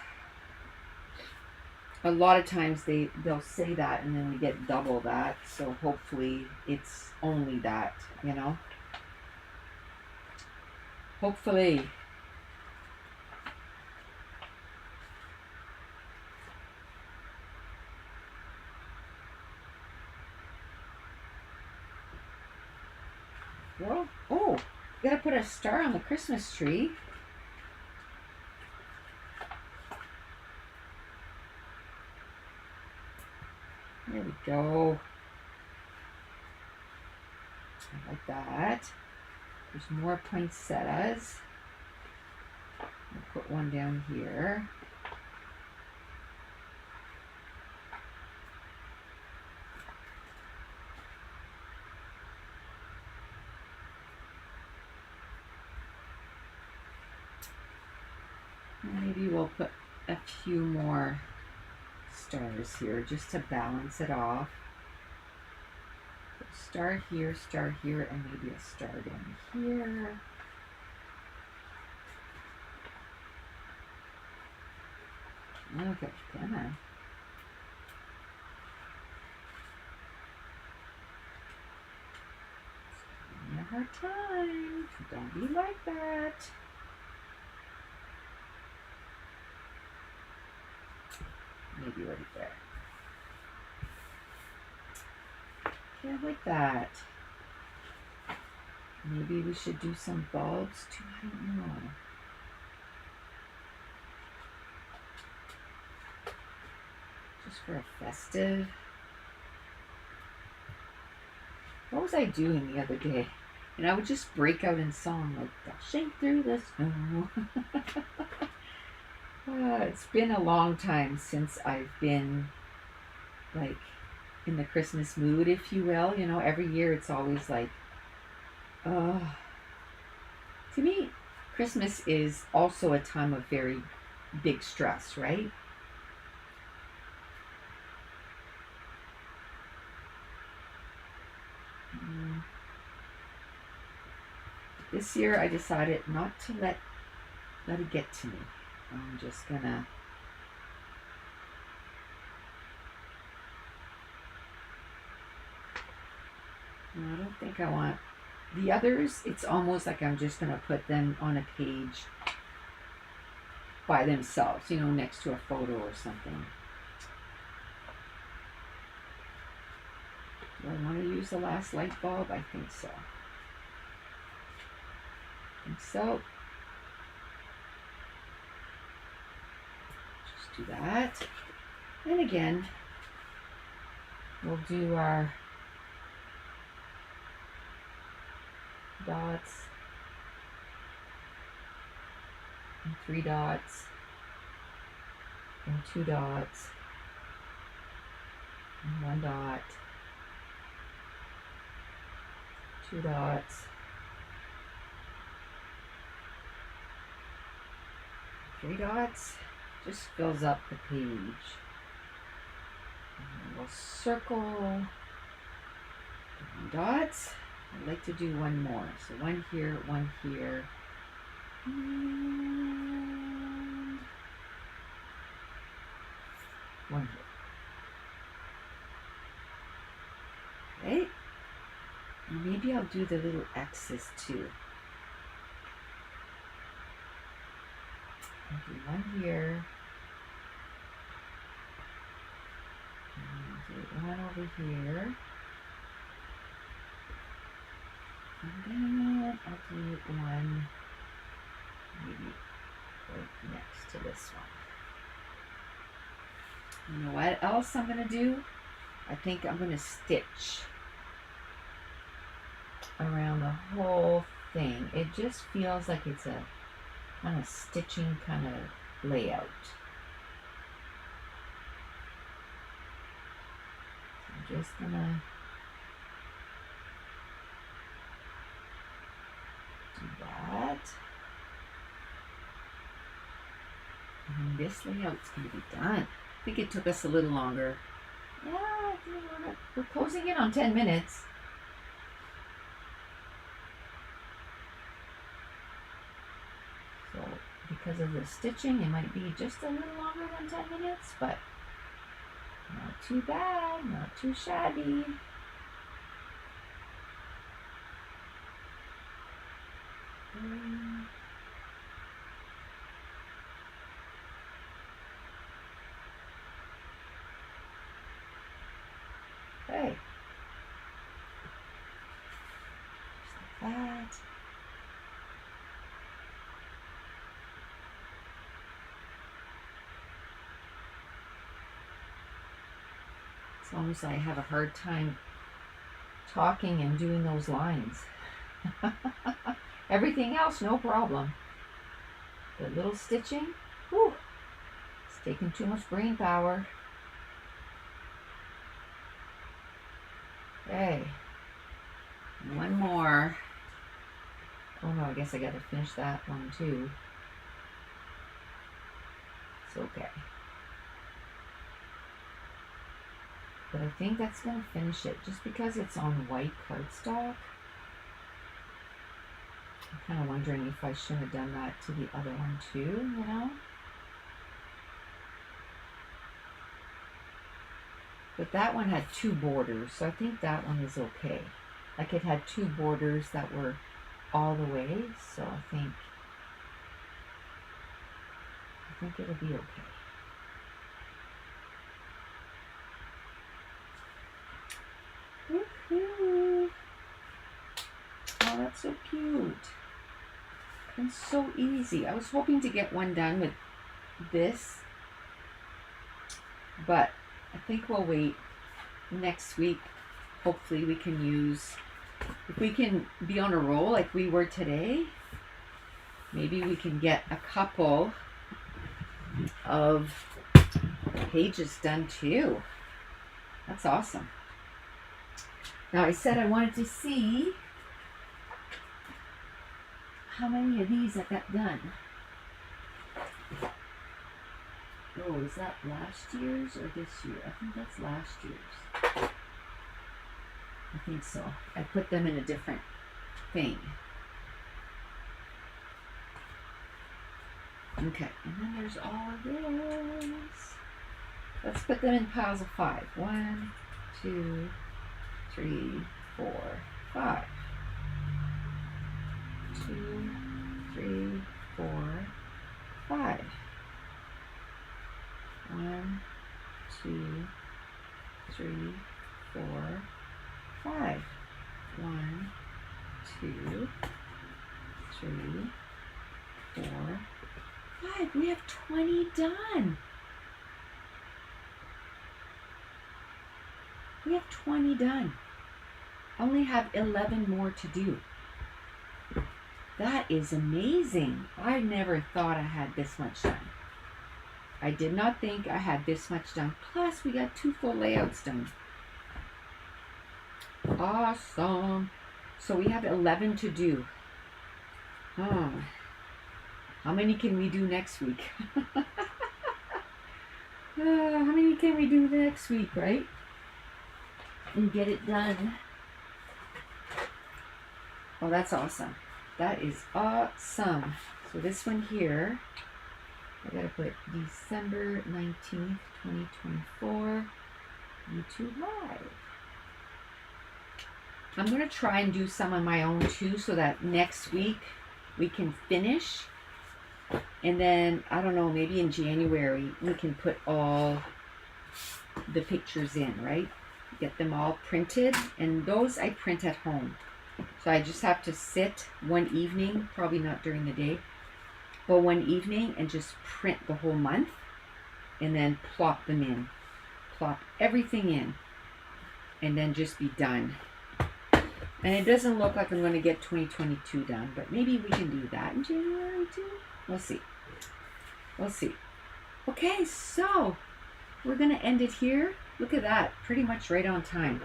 A lot of times they'll say that and then we get double that. So hopefully it's only that, you know. Hopefully. Well, oh, gotta put a star on the Christmas tree. There we go. I like that. There's more poinsettias. I'll put one down here. Maybe we'll put a few more stars here just to balance it off. Star here, and maybe a star down here. Okay, come on. It's giving me a hard time. Don't be like that. Maybe right there. Yeah, like that. Maybe we should do some bulbs too. I don't know. Just for a festive. What was I doing the other day? And I would just break out in song like dashing through the snow. It's been a long time since I've been like in the Christmas mood, if you will. You know, every year it's always like, to me, Christmas is also a time of very big stress, right? This year I decided not to let it get to me. I'm just gonna I don't think I want the others. It's almost like I'm just gonna put them on a page by themselves, you know, next to a photo or something. Do I want to use the last light bulb? I think so. Just do that. And again, we'll do our dots and 3 dots and 2 dots and 1 dot, 2 dots, 3 dots. Just fills up the page. And we'll circle 1 dots. I'd like to do 1 more. So 1 here, 1 here. And 1 here. Okay. And maybe I'll do the little X's too. I'll do 1 here. And do 1 over here. And then I'll do 1 maybe right next to this one. You know what else I'm going to do? I think I'm going to stitch around the whole thing. It just feels like it's a kind of stitching kind of layout. I'm just going to this layout's going to be done. I think it took us a little longer. Yeah, we're closing in on 10 minutes. So because of the stitching, it might be just a little longer than 10 minutes, but not too bad, not too shabby. Okay. Just like that. It's almost like I have a hard time talking and doing those lines. Everything else, no problem. The little stitching, whew, it's taking too much brain power. Okay, one more. Oh no, I guess I gotta finish that one too. It's okay. But I think that's gonna finish it just because it's on white cardstock. I'm kind of wondering if I should have done that to the other one too, you know? But that one had 2 borders, so I think that one is okay. Like it had 2 borders that were all the way, so I think it'll be okay. Woohoo! Oh, that's so cute. And so easy. I was hoping to get one done with this, but I think we'll wait next week. Hopefully we can use, if we can be on a roll like we were today, maybe we can get a couple of pages done too. That's awesome. Now I said I wanted to see how many of these I got done. Oh, is that last year's or this year? I think that's last year's. I think so. I put them in a different thing. Okay, and then there's all of this. Let's put them in piles of 5. 1, 2, 3, 4, 5. 2, 3, 4, 5. 1, 2, 3, 4, 5. 1, 2, 3, 4, 5. We have 20 done. We have 20 done. I only have 11 more to do. That is amazing. I never thought I had this much done. I did not think I had this much done. Plus, we got 2 full layouts done. Awesome. So we have 11 to do. Oh. How many can we do next week? How many can we do next week, right? And get it done. Oh, that's awesome. That is awesome. So this one here, I gotta put December 19th, 2024, YouTube Live. I'm gonna try and do some on my own too, so that next week we can finish. And then, I don't know, maybe in January we can put all the pictures in, right? Get them all printed. And those I print at home. So I just have to sit one evening, probably not during the day, but one evening and just print the whole month and then plop them in. Plop everything in and then just be done. And it doesn't look like I'm going to get 2022 done, but maybe we can do that in January too. We'll see. We'll see. Okay, so we're going to end it here. Look at that. Pretty much right on time.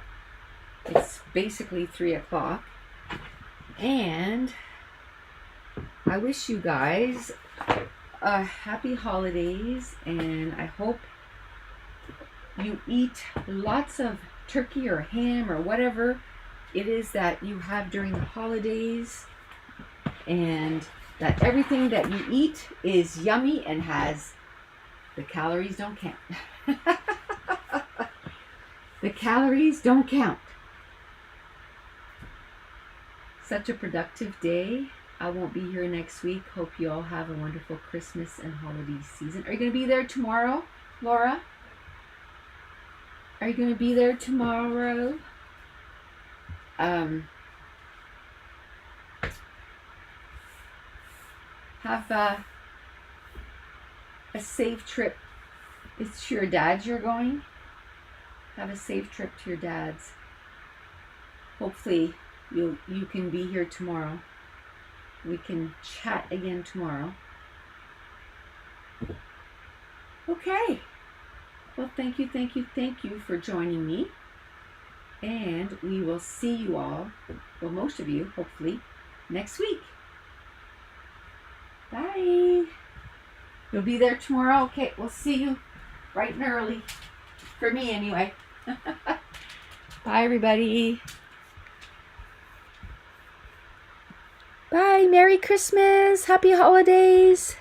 It's basically 3 o'clock. And I wish you guys happy holidays, and I hope you eat lots of turkey or ham or whatever it is that you have during the holidays, and that everything that you eat is yummy and has the calories don't count. The calories don't count. Such a productive day. I won't be here next week. Hope you all have a wonderful Christmas and holiday season. Are you going to be there tomorrow, Laura? Are you going to be there tomorrow? Have a safe trip. It's to your dad's you're going? Have a safe trip to your dad's. Hopefully you can be here tomorrow. We can chat again tomorrow. Okay. Well, thank you for joining me. And we will see you all, well, most of you, hopefully, next week. Bye. You'll be there tomorrow? Okay, we'll see you bright and early. For me, anyway. Bye, everybody. Bye. Merry Christmas. Happy holidays.